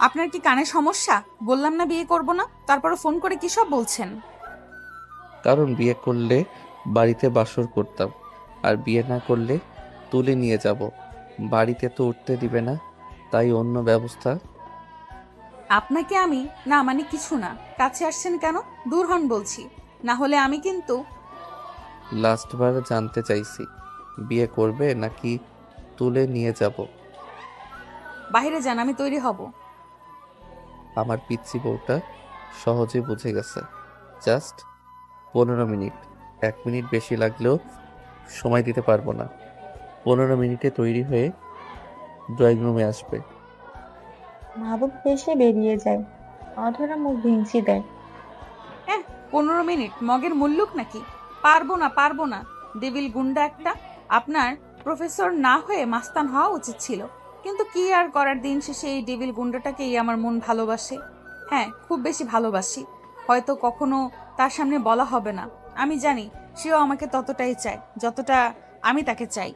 আপনার কি কানে সমস্যা? বললাম না বিয়ে করব না, তারপরে ফোন করে কি সব বলছেন? কারণ বিয়ে করলে বাড়িতে বাসর করতাম, আর বিয়ে না করলে তুলে নিয়ে যাব। বাড়িতে তো উঠতে দিবে না, তাই অন্য ব্যবস্থা। আপনাকে আমি না মানে কিছু না। কাছে আসছেন কেন? দূর হন বলছি, না হলে আমি কিন্তু। লাস্টবার জানতে চাইছি, বিয়ে করবে নাকি তুলে নিয়ে যাব? বাইরে যান, আমি তৈরি হব। আমার পিচ্ছি বউটা সহজে বুঝে গেছে। Just 15 minute. 1 মিনিট বেশি লাগলেও সময় দিতে পারবো না। 15 মিনিটে তৈরি হয়ে ড্রয়িং রুমে আসবে। মাহবুব হেসে বেরিয়ে যায়। অধরা মুখ ভেঙচি দেয়। হ্যাঁ, 15 মিনিট মগের মুল্লুক নাকি? পারবো না, পারবো না। ডেভিল গুন্ডা একটা। আপনার প্রফেসর না হয়ে মাস্তান হওয়া উচিত ছিল। কিন্তু কি আর করার, দিন শেষে এই ডেভিল গুন্ডাটাকেই আমার মন ভালোবাসে। হ্যাঁ, খুব বেশি ভালোবাসি। হয়তো কখনো তার সামনে বলা হবে না। আমি জানি সেও আমাকে ততটাই চায় যতটা আমি তাকে চাই।